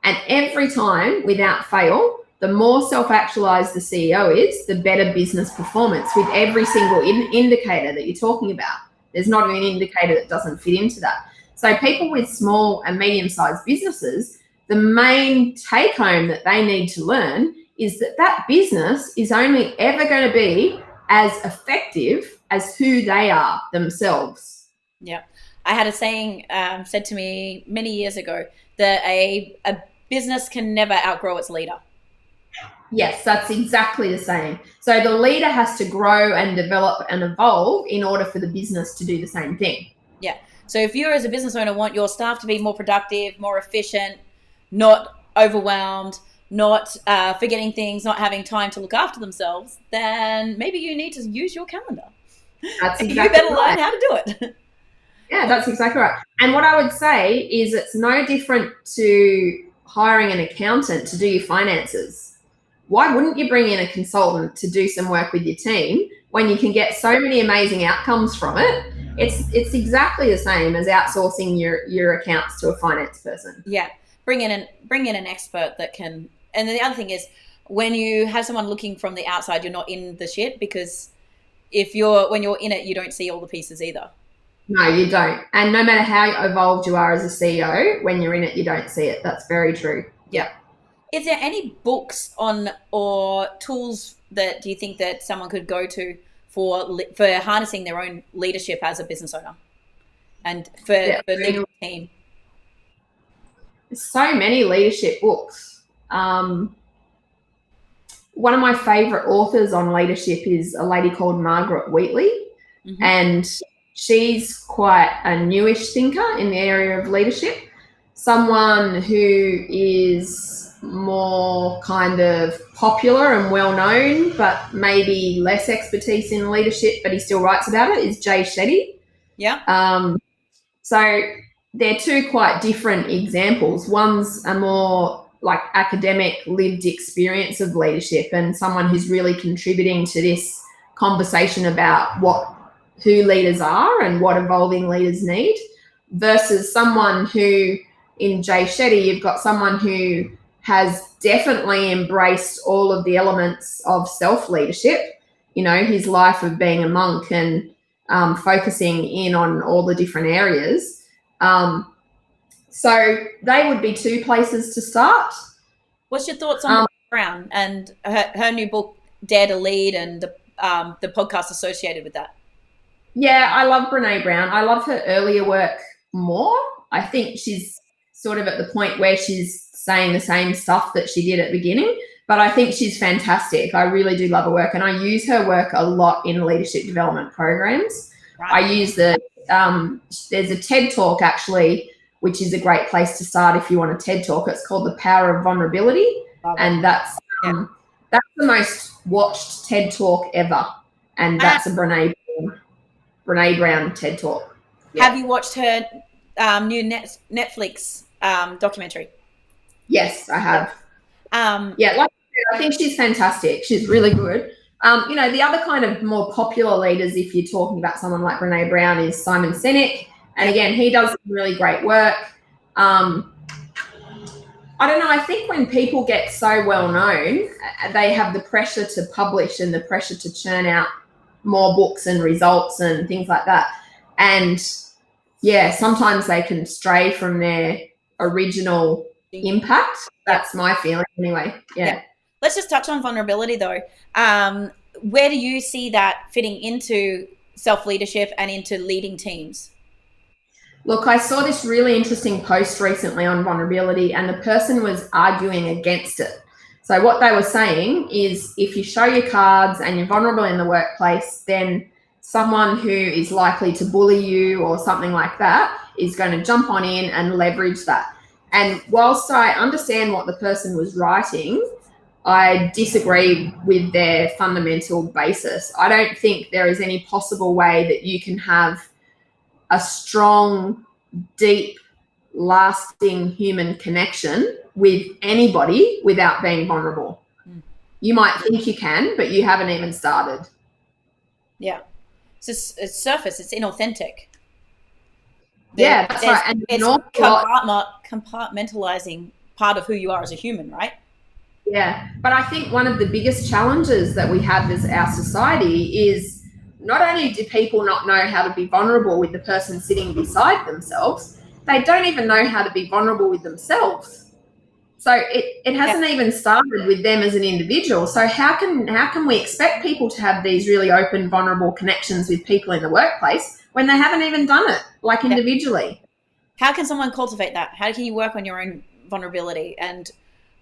And every time, without fail, the more self-actualized the CEO is, the better business performance with every single indicator that you're talking about. There's not an indicator that doesn't fit into that. So people with small and medium-sized businesses, the main take-home that they need to learn is that business is only ever going to be as effective as who they are themselves. Yeah. I had a saying said to me many years ago that a business can never outgrow its leader. Yes, that's exactly the same. So the leader has to grow and develop and evolve in order for the business to do the same thing. Yeah. So if you as a business owner want your staff to be more productive, more efficient, not overwhelmed, not forgetting things, not having time to look after themselves, then maybe you need to use your calendar. That's exactly you better learn how to do it. Yeah, that's exactly right. And what I would say is it's no different to hiring an accountant to do your finances. Why wouldn't you bring in a consultant to do some work with your team when you can get so many amazing outcomes from it? It's exactly the same as outsourcing your accounts to a finance person. Yeah, bring in an expert that can. And the other thing is, when you have someone looking from the outside, you're not in the shit, because when you're in it, you don't see all the pieces either. No, you don't. And no matter how evolved you are as a CEO, when you're in it, you don't see it. That's very true. Yeah. Is there any books or tools that do you think that someone could go to for harnessing their own leadership as a business owner and for leading a team? There's so many leadership books. One of my favorite authors on leadership is a lady called Margaret Wheatley, and she's quite a newish thinker in the area of leadership, someone who is more kind of popular and well-known, but maybe less expertise in leadership, but he still writes about it, is Jay Shetty. Yeah. So they're two quite different examples. One's a more like academic lived experience of leadership and someone who's really contributing to this conversation about who leaders are and what evolving leaders need, versus someone who, in Jay Shetty, you've got someone who has definitely embraced all of the elements of self-leadership, his life of being a monk and focusing in on all the different areas. So they would be two places to start. What's your thoughts on Brown and her new book, Dare to Lead, and the podcast associated with that? Yeah, I love Brene Brown. I love her earlier work more. I think she's sort of at the point where she's saying the same stuff that she did at the beginning, but I think she's fantastic. I really do love her work, and I use her work a lot in leadership development programs. Right. I use there's a TED Talk actually, which is a great place to start if you want a TED Talk. It's called The Power of Vulnerability, and that's the most watched TED Talk ever, and that's a Brene Brown TED Talk. Yeah. Have you watched her new Netflix documentary? Yes, I have. I think she's fantastic. She's really good. The other kind of more popular leaders, if you're talking about someone like Brene Brown, is Simon Sinek. And again, he does some really great work. I don't know. I think when people get so well known, they have the pressure to publish and the pressure to churn out more books and results and things like that. And sometimes they can stray from their original impact. That's my feeling anyway. Yeah. Let's just touch on vulnerability though. Where do you see that fitting into self-leadership and into leading teams? Look, I saw this really interesting post recently on vulnerability, and the person was arguing against it. So what they were saying is if you show your cards and you're vulnerable in the workplace, then someone who is likely to bully you or something like that is going to jump on in and leverage that. And whilst I understand what the person was writing, I disagree with their fundamental basis. I don't think there is any possible way that you can have a strong, deep, lasting human connection with anybody without being vulnerable. You might think you can, but you haven't even started. Yeah. It's surface. It's inauthentic. That's right. And it's compartmentalizing part of who you are as a human, right? Yeah. But I think one of the biggest challenges that we have as our society is not only do people not know how to be vulnerable with the person sitting beside themselves, they don't even know how to be vulnerable with themselves. So it hasn't even started with them as an individual. So how can we expect people to have these really open, vulnerable connections with people in the workplace when they haven't even done it, like individually? How can someone cultivate that? How can you work on your own vulnerability? And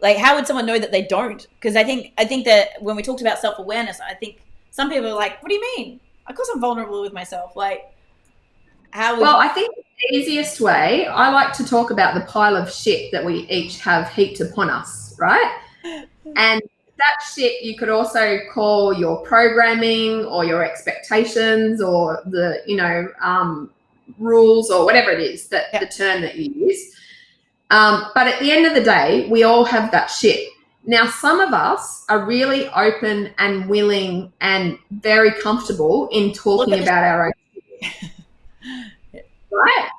like, how would someone know that they don't? Because I think that when we talked about self-awareness, I think some people are like, what do you mean? Of course I'm vulnerable with myself. Like, I think the easiest way, I like to talk about the pile of shit that we each have heaped upon us, right? And that shit you could also call your programming or your expectations or the, rules or whatever it is, the term that you use. But at the end of the day, we all have that shit. Now, some of us are really open and willing and very comfortable in talking about our own shit. Right?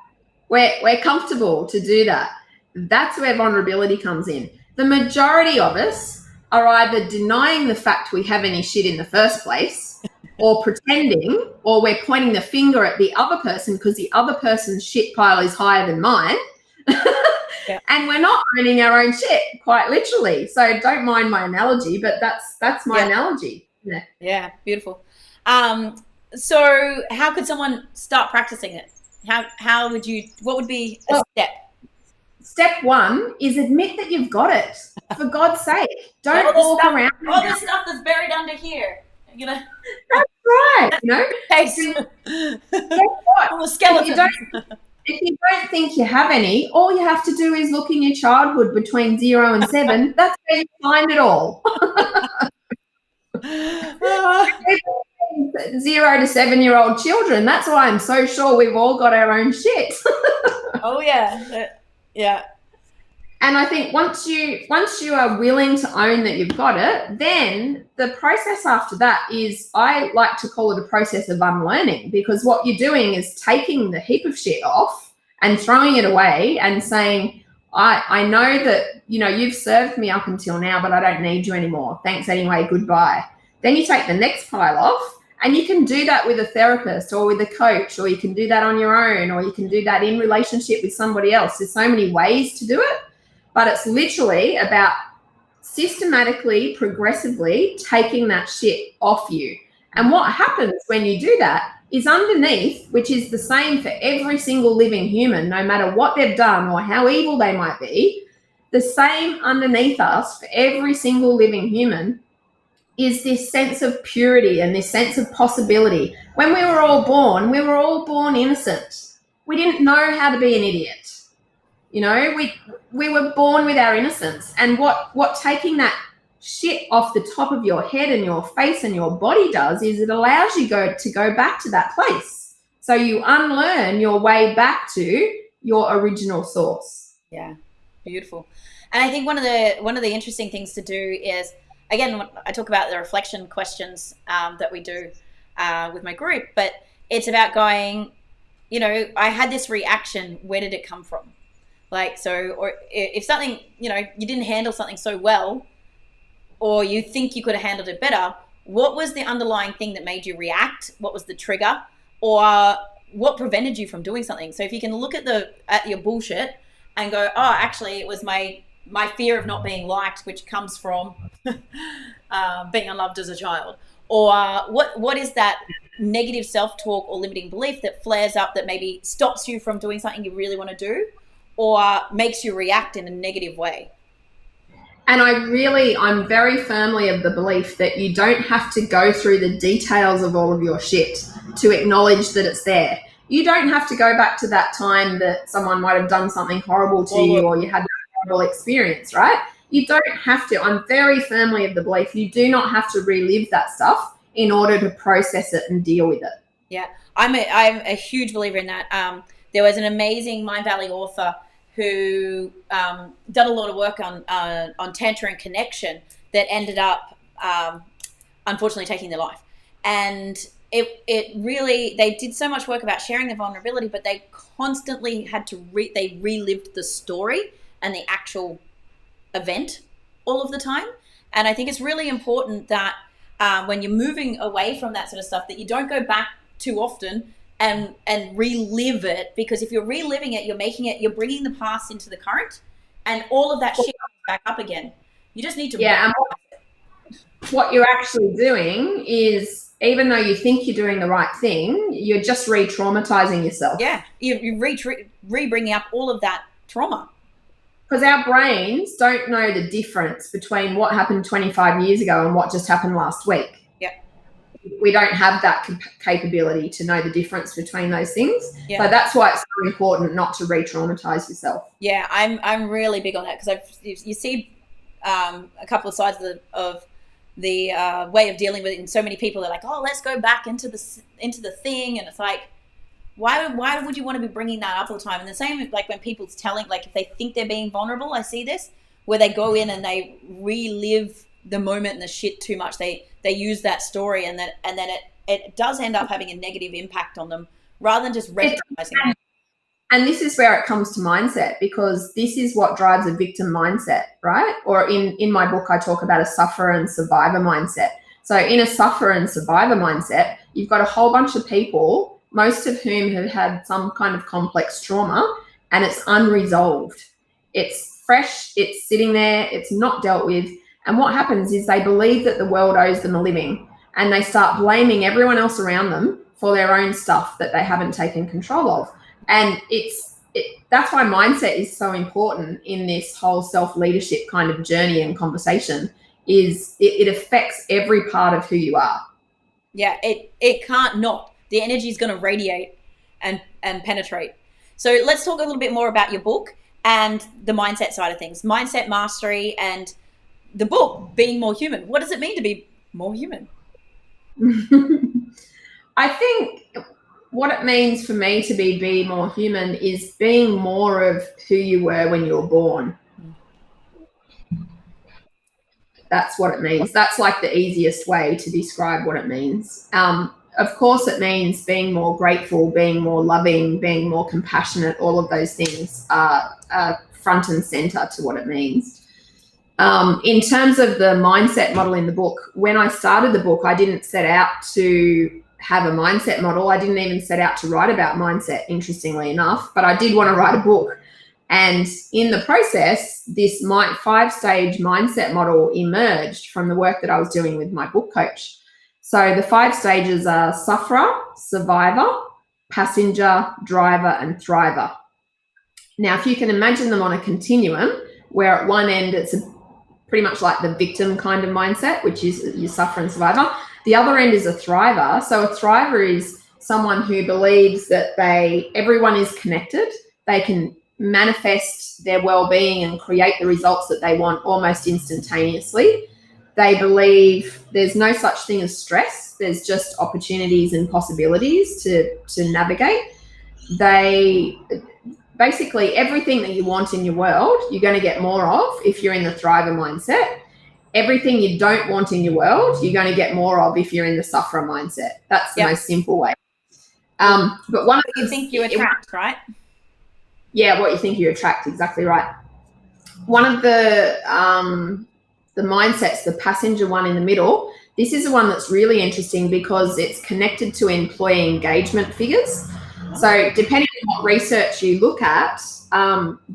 We're comfortable to do that. That's where vulnerability comes in. The majority of us are either denying the fact we have any shit in the first place or pretending, or we're pointing the finger at the other person because the other person's shit pile is higher than mine. And we're not owning our own shit, quite literally. So don't mind my analogy, but that's my analogy. Yeah, beautiful. So how could someone start practicing it? What would be a step? Step one is admit that you've got it. For God's sake, don't walk around. All the stuff that's buried under here. That's right. Guess what? All the skeletons. If you don't think you have any, all you have to do is look in your childhood between 0 and 7. That's where you find it all. 0 to 7-year-old children. That's why I'm so sure we've all got our own shit. Oh yeah. Yeah. And I think once you are willing to own that you've got it, then the process after that is, I like to call it a process of unlearning, because what you're doing is taking the heap of shit off and throwing it away and saying, I know that, you've served me up until now, but I don't need you anymore. Thanks anyway, goodbye. Then you take the next pile off, and you can do that with a therapist or with a coach, or you can do that on your own, or you can do that in relationship with somebody else. There's so many ways to do it. But it's literally about systematically, progressively taking that shit off you. And what happens when you do that is underneath, which is the same for every single living human, no matter what they've done or how evil they might be, the same underneath us for every single living human is this sense of purity and this sense of possibility. When we were all born innocent. We didn't know how to be an idiot. We were born with our innocence, and what taking that shit off the top of your head and your face and your body does is it allows you to go back to that place. So you unlearn your way back to your original source. Yeah, beautiful. And I think one of the interesting things to do is, again, when I talk about the reflection questions that we do with my group, but it's about going, I had this reaction. Where did it come from? Or if something, you didn't handle something so well, or you think you could have handled it better, what was the underlying thing that made you react? What was the trigger? Or what prevented you from doing something? So if you can look at your bullshit and go, oh, actually it was my fear of not being liked, which comes from being unloved as a child. Or what is that negative self-talk or limiting belief that flares up that maybe stops you from doing something you really want to do, or makes you react in a negative way? And I'm very firmly of the belief that you don't have to go through the details of all of your shit to acknowledge that it's there. You don't have to go back to that time that someone might have done something horrible to you, or you had a horrible experience, right? You don't have to. I'm very firmly of the belief you do not have to relive that stuff in order to process it and deal with it. Yeah, I'm a huge believer in that. There was an amazing Mind Valley author who done a lot of work on tantra and connection that ended up unfortunately taking their life. And it really, they did so much work about sharing their vulnerability, but they constantly had to they relived the story and the actual event all of the time. And I think it's really important that when you're moving away from that sort of stuff, that you don't go back too often and relive it, because if you're reliving it, you're bringing the past into the current, and all of that shit comes back up again. You just need to and what you're actually doing is, even though you think you're doing the right thing, you're just re-traumatizing yourself. Yeah, you're re-bringing up all of that trauma. Because our brains don't know the difference between what happened 25 years ago and what just happened last week. We don't have that capability to know the difference between those things. So that's why it's so important not to re-traumatize yourself. Yeah, I'm really big on that, because you see a couple of sides of the way of dealing with it, and so many people are like, oh, let's go back into the thing, and it's like, why would you want to be bringing that up all the time? And the same, like when people's telling, like if they think they're being vulnerable, I see this where they go in and they relive the moment and the shit too much. They use that story, and then it does end up having a negative impact on them, rather than just recognizing it. And this is where it comes to mindset, because this is what drives a victim mindset, right? Or in my book, I talk about a sufferer and survivor mindset. So in a sufferer and survivor mindset, you've got a whole bunch of people, most of whom have had some kind of complex trauma, and it's unresolved. It's fresh, it's sitting there, it's not dealt with. And what happens is they believe that the world owes them a living, and they start blaming everyone else around them for their own stuff that they haven't taken control of. And that's why mindset is so important in this whole self-leadership kind of journey and conversation. Is it affects every part of who you are. Yeah, it can't not. The energy is going to radiate and penetrate. So let's talk a little bit more about your book and the mindset side of things. Mindset mastery, and the book, Being More Human. What does it mean to be more human? I think what it means for me to be more human is being more of who you were when you were born. That's what it means. That's like the easiest way to describe what it means. Of course, it means being more grateful, being more loving, being more compassionate. All of those things are front and center to what it means. In terms of the mindset model in the book, when I started the book, I didn't set out to have a mindset model. I didn't even set out to write about mindset, interestingly enough, but I did want to write a book. And in the process, this 5-stage mindset model emerged from the work that I was doing with my book coach. So the 5 stages are sufferer, survivor, passenger, driver, and thriver. Now, if you can imagine them on a continuum, where at one end it's pretty much like the victim kind of mindset, which is you suffer and survivor. The other end is a thriver. So a thriver is someone who believes that everyone is connected. They can manifest their well-being and create the results that they want almost instantaneously. They believe there's no such thing as stress. There's just opportunities and possibilities to navigate. Basically, everything that you want in your world, you're going to get more of if you're in the thriver mindset. Everything you don't want in your world, you're going to get more of if you're in the sufferer mindset. That's the most simple way. But one of you think you attract, right? Yeah, what you think you attract, exactly right. One of the mindsets, the passenger one in the middle, this is the one that's really interesting because it's connected to employee engagement figures. So depending on what research you look at,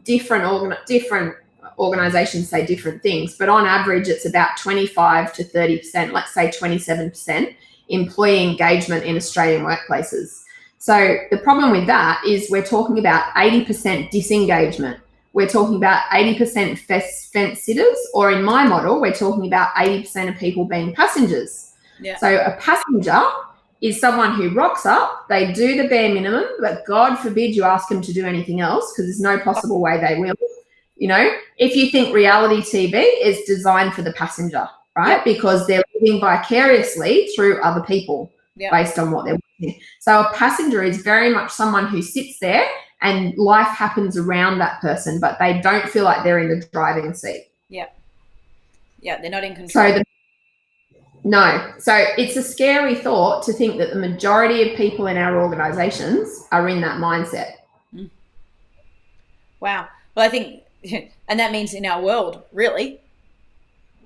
different organizations say different things, but on average, it's about 25 to 30%, let's say 27% employee engagement in Australian workplaces. So the problem with that is we're talking about 80% disengagement. We're talking about 80% fence sitters, or in my model, we're talking about 80% of people being passengers. Yeah. So a passenger is someone who rocks up, they do the bare minimum, but God forbid you ask them to do anything else because there's no possible way they will. If you think reality TV is designed for the passenger, right? Because they're living vicariously through other people based on what they're watching. So a passenger is very much someone who sits there and life happens around that person, but they don't feel like they're in the driving seat. Yeah. Yeah, they're not in control. No. So it's a scary thought to think that the majority of people in our organizations are in that mindset. Wow. Well, I think, and that means in our world, really.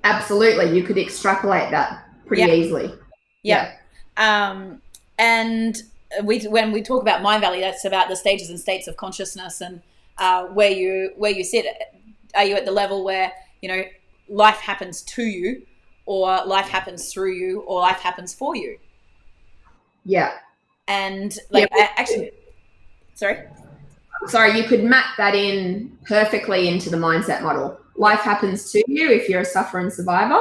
Absolutely. You could extrapolate that pretty easily. Yeah. And when we talk about Mind Valley, that's about the stages and states of consciousness and where you sit. Are you at the level where, life happens to you, or life happens through you, or life happens for you? Yeah. And Sorry, you could map that in perfectly into the mindset model. Life happens to you if you're a sufferer and survivor.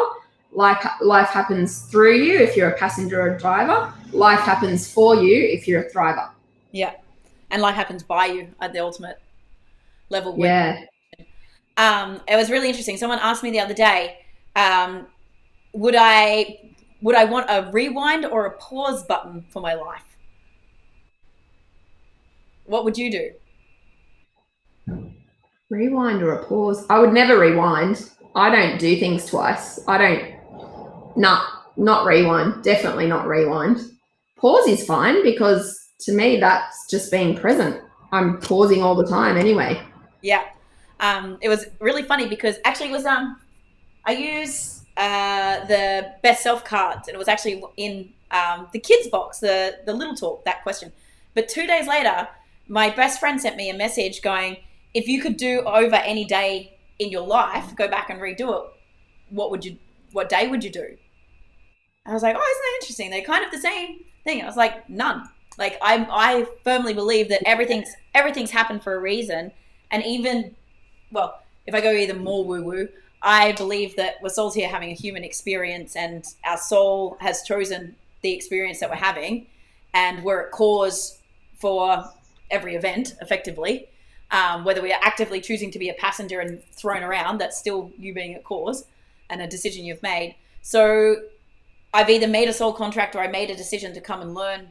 Life happens through you if you're a passenger or a driver. Life happens for you if you're a thriver. Yeah. And life happens by you at the ultimate level. Yeah. It was really interesting. Someone asked me the other day, would I want a rewind or a pause button for my life? What would you do? Rewind or a pause? I would never rewind. I don't do things twice. Not rewind. Definitely not rewind. Pause is fine because to me, that's just being present. I'm pausing all the time anyway. Yeah. It was really funny because actually it was, I use the best self cards, and it was actually in the kids box, the little talk, that question. But 2 days later, my best friend sent me a message going, if you could do over any day in your life, go back and redo it, what day would you do? I was like, oh, isn't that interesting? They're kind of the same thing. I was like, none. Like I firmly believe that everything's happened for a reason. And even, well, if I go even more woo-woo, I believe that we're souls here having a human experience, and our soul has chosen the experience that we're having, and we're at cause for every event, effectively. Whether we are actively choosing to be a passenger and thrown around, that's still you being at cause and a decision you've made. So I've either made a soul contract or I made a decision to come and learn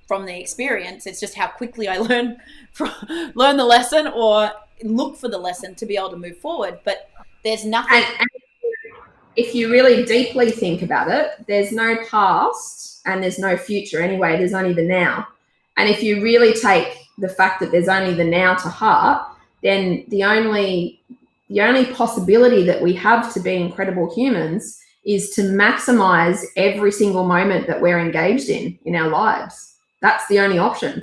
from the experience. It's just how quickly I learn the lesson or look for the lesson to be able to move forward. But there's nothing. And if you really deeply think about it, there's no past and there's no future anyway. There's only the now. And if you really take the fact that there's only the now to heart, then the only possibility that we have to be incredible humans is to maximize every single moment that we're engaged in our lives. That's the only option.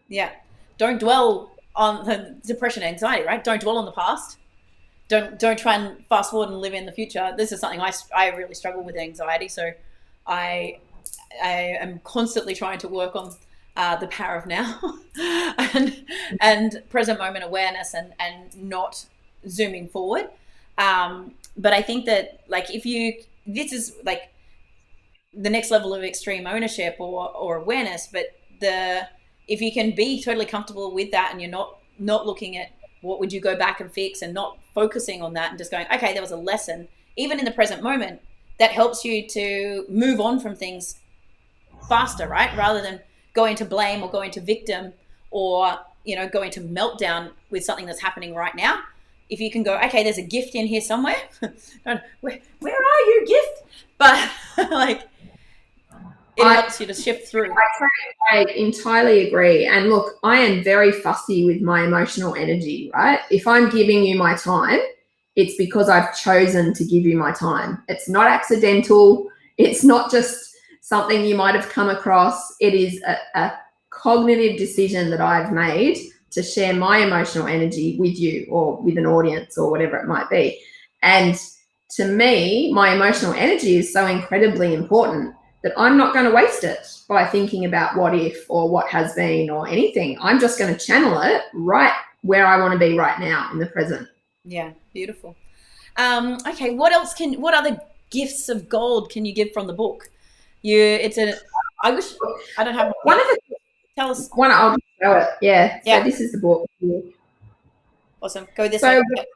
Yeah. Don't dwell on the depression and anxiety, right? Don't dwell on the past. Don't try and fast forward and live in the future. This is something I really struggle with, anxiety. So I am constantly trying to work on the power of now and present moment awareness and not zooming forward. But I think that this is like the next level of extreme ownership or awareness. But if you can be totally comfortable with that and you're not looking at what would you go back and fix and not focusing on that and just going, okay, there was a lesson, even in the present moment, that helps you to move on from things faster, right? Rather than going to blame or going to victim or, going to meltdown with something that's happening right now. If you can go, okay, there's a gift in here somewhere. Where are you, gift? But it helps you to shift through. I entirely agree. And look, I am very fussy with my emotional energy, right? If I'm giving you my time, it's because I've chosen to give you my time. It's not accidental. It's not just something you might have come across. It is a cognitive decision that I've made to share my emotional energy with you or with an audience or whatever it might be. And to me, my emotional energy is so incredibly important that I'm not going to waste it by thinking about what if or what has been or anything. I'm just going to channel it right where I want to be right now in the present. Yeah, beautiful. Okay, what other gifts of gold can you give from the book? I don't have one of the. Tell us. One, I'll just show it. Yeah. So this is the book. Awesome. Go this way. Yep.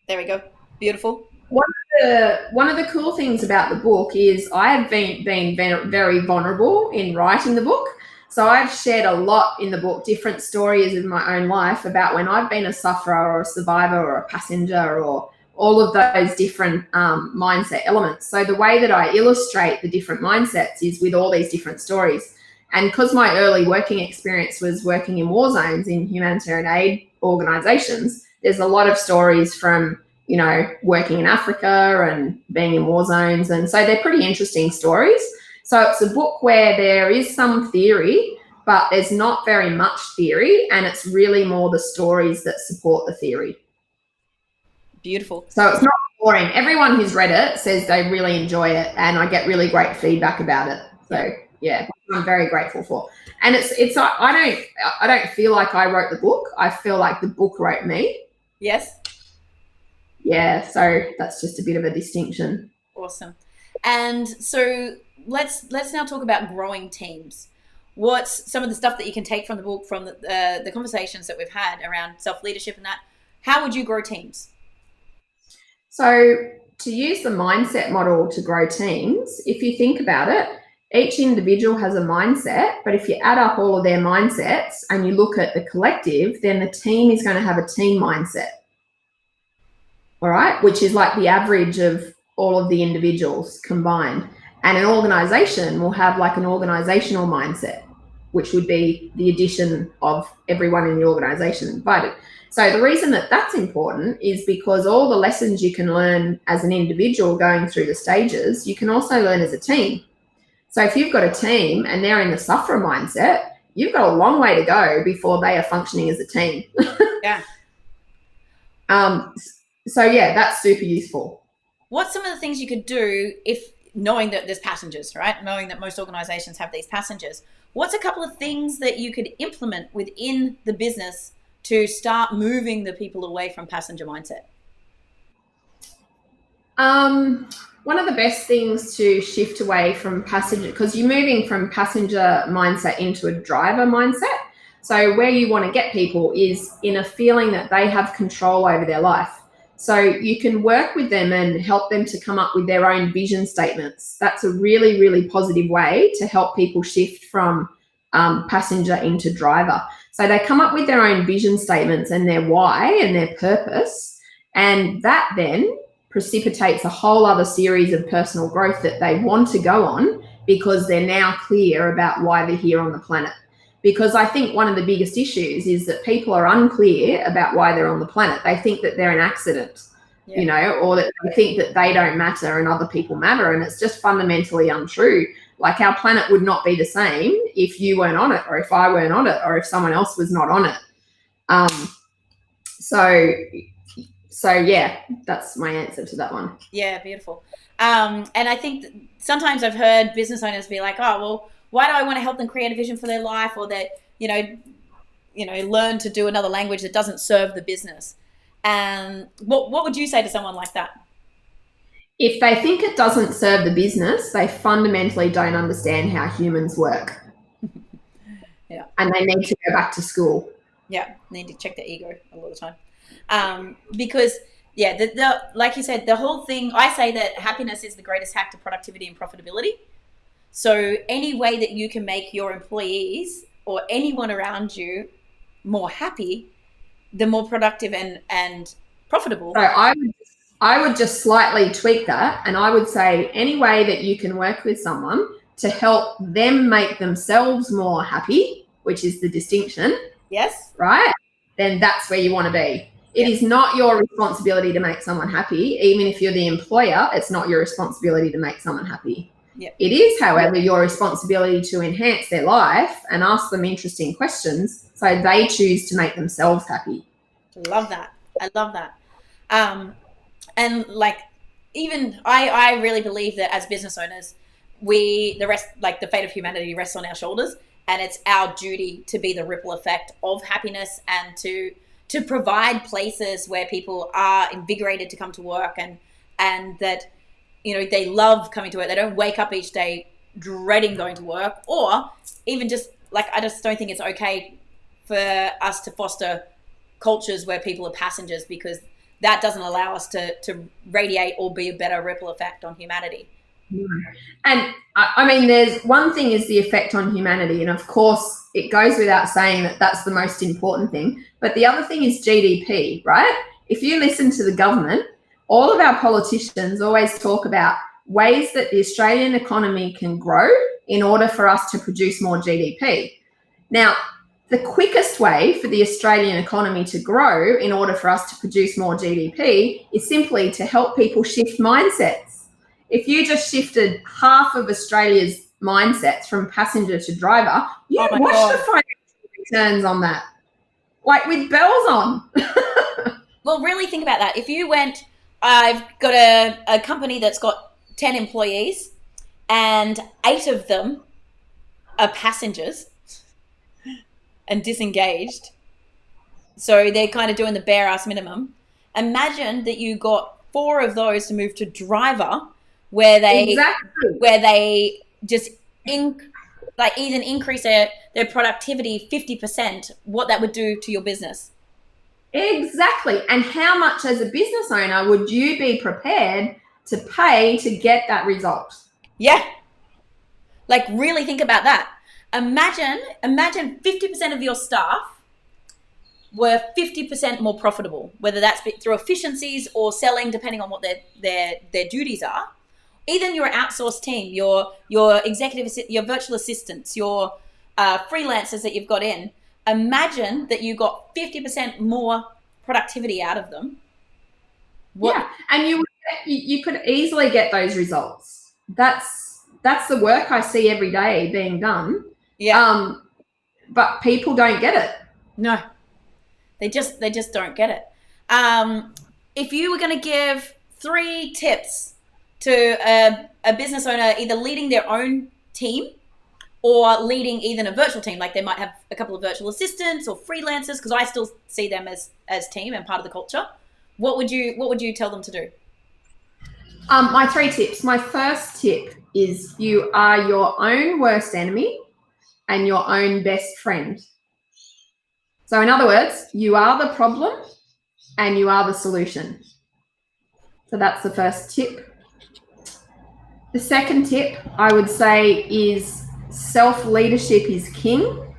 There we go. Beautiful. One of the cool things about the book is I have been very vulnerable in writing the book. So I've shared a lot in the book, different stories of my own life about when I've been a sufferer or a survivor or a passenger or all of those different mindset elements. So the way that I illustrate the different mindsets is with all these different stories. And because my early working experience was working in war zones in humanitarian aid organizations, there's a lot of stories from working in Africa and being in war zones. And so they're pretty interesting stories. So it's a book where there is some theory, but there's not very much theory. And it's really more the stories that support the theory. Beautiful. So it's not boring. Everyone who's read it says they really enjoy it. And I get really great feedback about it. So yeah, I'm very grateful for. And I don't feel like I wrote the book. I feel like the book wrote me. Yes. Yeah, so that's just a bit of a distinction. Awesome. And so let's now talk about growing teams. What's some of the stuff that you can take from the book, from the conversations that we've had around self-leadership and that? How would you grow teams? So to use the mindset model to grow teams, if you think about it, each individual has a mindset, but if you add up all of their mindsets and you look at the collective, then the team is going to have a team mindset. All right, which is like the average of all of the individuals combined. And an organization will have like an organizational mindset, which would be the addition of everyone in the organization invited. So the reason that that's important is because all the lessons you can learn as an individual going through the stages, you can also learn as a team. So if you've got a team and they're in the sufferer mindset, you've got a long way to go before they are functioning as a team. Yeah. So yeah, that's super useful. What's some of the things you could do if knowing that there's passengers, right? Knowing that most organizations have these passengers. What's a couple of things that you could implement within the business to start moving the people away from passenger mindset? One of the best things to shift away from passenger, because you're moving from passenger mindset into a driver mindset. So where you want to get people is in a feeling that they have control over their life. So you can work with them and help them to come up with their own vision statements. That's a really, really positive way to help people shift from passenger into driver. So they come up with their own vision statements and their why and their purpose, and that then precipitates a whole other series of personal growth that they want to go on because they're now clear about why they're here on the planet. Because I think one of the biggest issues is that people are unclear about why they're on the planet. They think that they're an accident, you know, or that they think that they don't matter and other people matter. And it's just fundamentally untrue. Like, our planet would not be the same if you weren't on it, or if I weren't on it, or if someone else was not on it. So yeah, that's my answer to that one. Yeah, beautiful. And I think sometimes I've heard business owners be like, oh, well, why do I want to help them create a vision for their life, or that, learn to do another language that doesn't serve the business? And what would you say to someone like that? If they think it doesn't serve the business, they fundamentally don't understand how humans work. Yeah. And they need to go back to school. Yeah, need to check their ego a lot of the time. Because, yeah, the like you said, the whole thing, I say that happiness is the greatest hack to productivity and profitability. So any way that you can make your employees or anyone around you more happy, the more productive and profitable. So I would just slightly tweak that, and I would say any way that you can work with someone to help them make themselves more happy, which is the distinction. Yes. Right? Then that's where you want to be. It is not your responsibility to make someone happy. Even if you're the employer, it's not your responsibility to make someone happy. Yep. It is, however, your responsibility to enhance their life and ask them interesting questions so they choose to make themselves happy. Love that. I love that. And like, even I really believe that as business owners, the fate of humanity rests on our shoulders, and it's our duty to be the ripple effect of happiness and to provide places where people are invigorated to come to work, and that, they love coming to work. They don't wake up each day dreading going to work, or even just like, I just don't think it's okay for us to foster cultures where people are passengers, because that doesn't allow us to radiate or be a better ripple effect on humanity. And I mean, there's one thing is the effect on humanity, and of course it goes without saying that that's the most important thing, but the other thing is GDP, right? If you listen to the government, all of our politicians always talk about ways that the Australian economy can grow in order for us to produce more GDP. Now, the quickest way for the Australian economy to grow in order for us to produce more GDP is simply to help people shift mindsets. If you just shifted half of Australia's mindsets from passenger to driver, you watch the financial returns on that, like with bells on. Well, really think about that. If you went, I've got a company that's got 10 employees and 8 of them are passengers and disengaged, so they're kind of doing the bare ass minimum. Imagine that you got 4 of those to move to driver, where they just even increase their productivity 50%, what that would do to your business. Exactly. And how much as a business owner would you be prepared to pay to get that result? Yeah. Like, really think about that. Imagine 50% of your staff were 50% more profitable, whether that's through efficiencies or selling, depending on what their duties are. Even your outsourced team, your executive, your virtual assistants, your freelancers that you've got in. Imagine that you got 50% more productivity out of them. Yeah, and you could easily get those results. That's the work I see every day being done. Yeah. But people don't get it. No, they just don't get it. If you were going to give 3 tips to a business owner, either leading their own team or leading even a virtual team, like they might have a couple of virtual assistants or freelancers, because I still see them as team and part of the culture, what would you tell them to do? My 3 tips. My first tip is you are your own worst enemy and your own best friend. So in other words, you are the problem and you are the solution. So that's the first tip. The second tip I would say is self-leadership is king.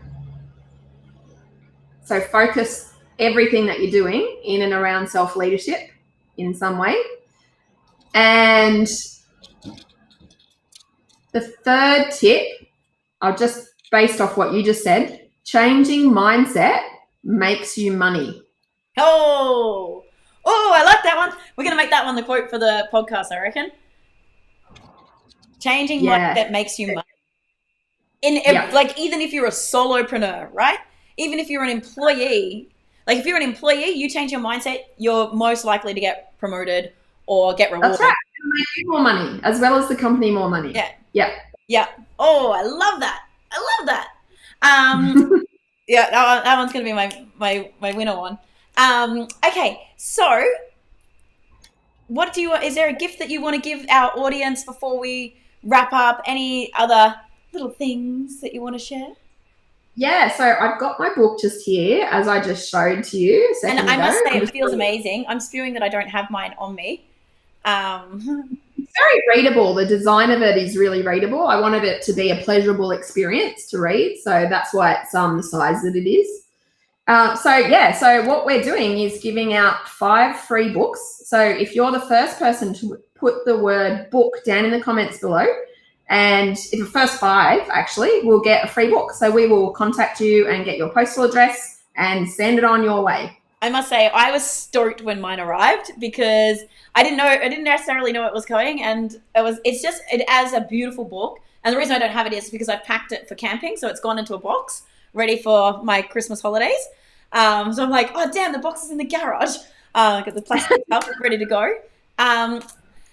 So focus everything that you're doing in and around self-leadership in some way. And the third tip, I'll just, based off what you just said, changing mindset makes you money. Oh, I like that one. We're going to make that one the quote for the podcast, I reckon. Changing mindset makes you money. Like, even if you're a solopreneur, right? Even if you're an employee, like if you're an employee, you change your mindset, you're most likely to get promoted or get rewarded. That's right. It'll make you more money, as well as the company more money. Yeah. Oh, I love that. Yeah, that one's going to be my winner one. Okay, so is there a gift that you want to give our audience before we wrap up? Any other little things that you want to share? Yeah, so I've got my book just here, as I just showed to you a second ago. And I must say, it feels amazing. I'm spewing that I don't have mine on me. It's very readable. The design of it is really readable. I wanted it to be a pleasurable experience to read, so that's why it's the size that it is. So what we're doing is giving out 5 free books. So if you're the first person to put the word book down in the comments below, and if the first 5 actually will get a free book. So we will contact you and get your postal address and send it on your way. I must say, I was stoked when mine arrived because I didn't necessarily know it was coming, and it has a beautiful book. And the reason I don't have it is because I've packed it for camping, so it's gone into a box ready for my Christmas holidays. So I'm like, oh damn, the box is in the garage. Got the plastic stuff ready to go.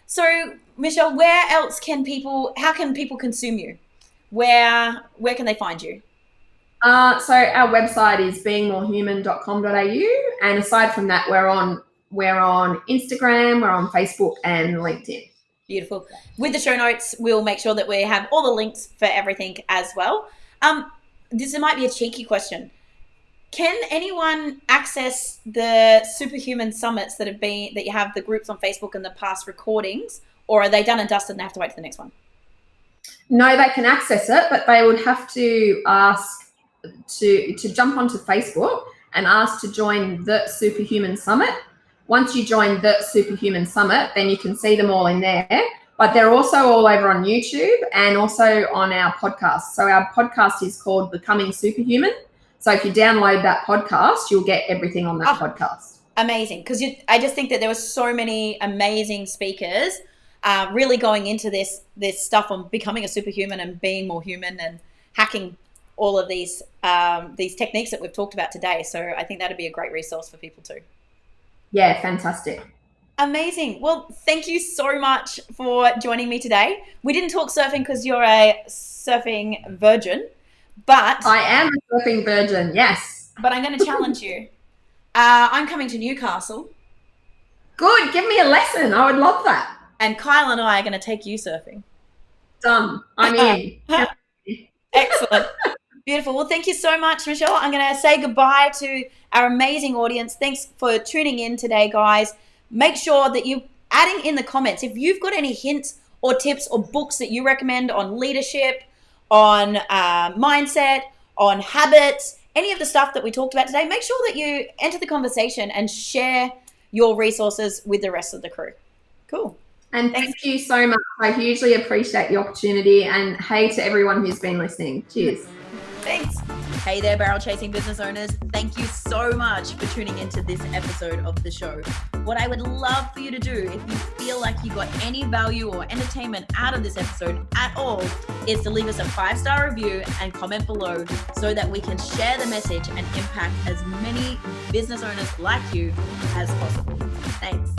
So Michelle, how can people consume you? Where can they find you? So our website is beingmorehuman.com.au, and aside from that, we're on Instagram, we're on Facebook and LinkedIn. Beautiful. With the show notes, we'll make sure that we have all the links for everything as well. This might be a cheeky question. Can anyone access the Superhuman Summits that you have the groups on Facebook and the past recordings, or are they done and dusted and have to wait for the next one? No, they can access it, but they would have to ask to jump onto Facebook and ask to join the Superhuman Summit. Once you join the Superhuman Summit, then you can see them all in there. But they're also all over on YouTube and also on our podcast. So our podcast is called Becoming Superhuman. So if you download that podcast, you'll get everything on that podcast. Amazing. Because I just think that there were so many amazing speakers really going into this stuff on becoming a superhuman and being more human and hacking all of these techniques that we've talked about today. So I think that'd be a great resource for people too. Yeah, fantastic. Amazing. Well, thank you so much for joining me today. We didn't talk surfing because you're a surfing virgin, but I am a surfing virgin, yes. But I'm going to challenge you. I'm coming to Newcastle. Good. Give me a lesson. I would love that. And Kyle and I are going to take you surfing. Done. I'm in. Excellent. Beautiful. Well, thank you so much, Michelle. I'm going to say goodbye to our amazing audience. Thanks for tuning in today, guys. Make sure that you're adding in the comments if you've got any hints or tips or books that you recommend on leadership, on mindset, on habits, any of the stuff that we talked about today. Make sure that you enter the conversation and share your resources with the rest of the crew. Cool. And thank you so much. I hugely appreciate the opportunity, and hey to everyone who's been listening. Cheers. Thanks. Hey there, barrel chasing business owners. Thank you so much for tuning into this episode of the show. What I would love for you to do, if you feel like you got any value or entertainment out of this episode at all, is to leave us a 5-star review and comment below so that we can share the message and impact as many business owners like you as possible. Thanks.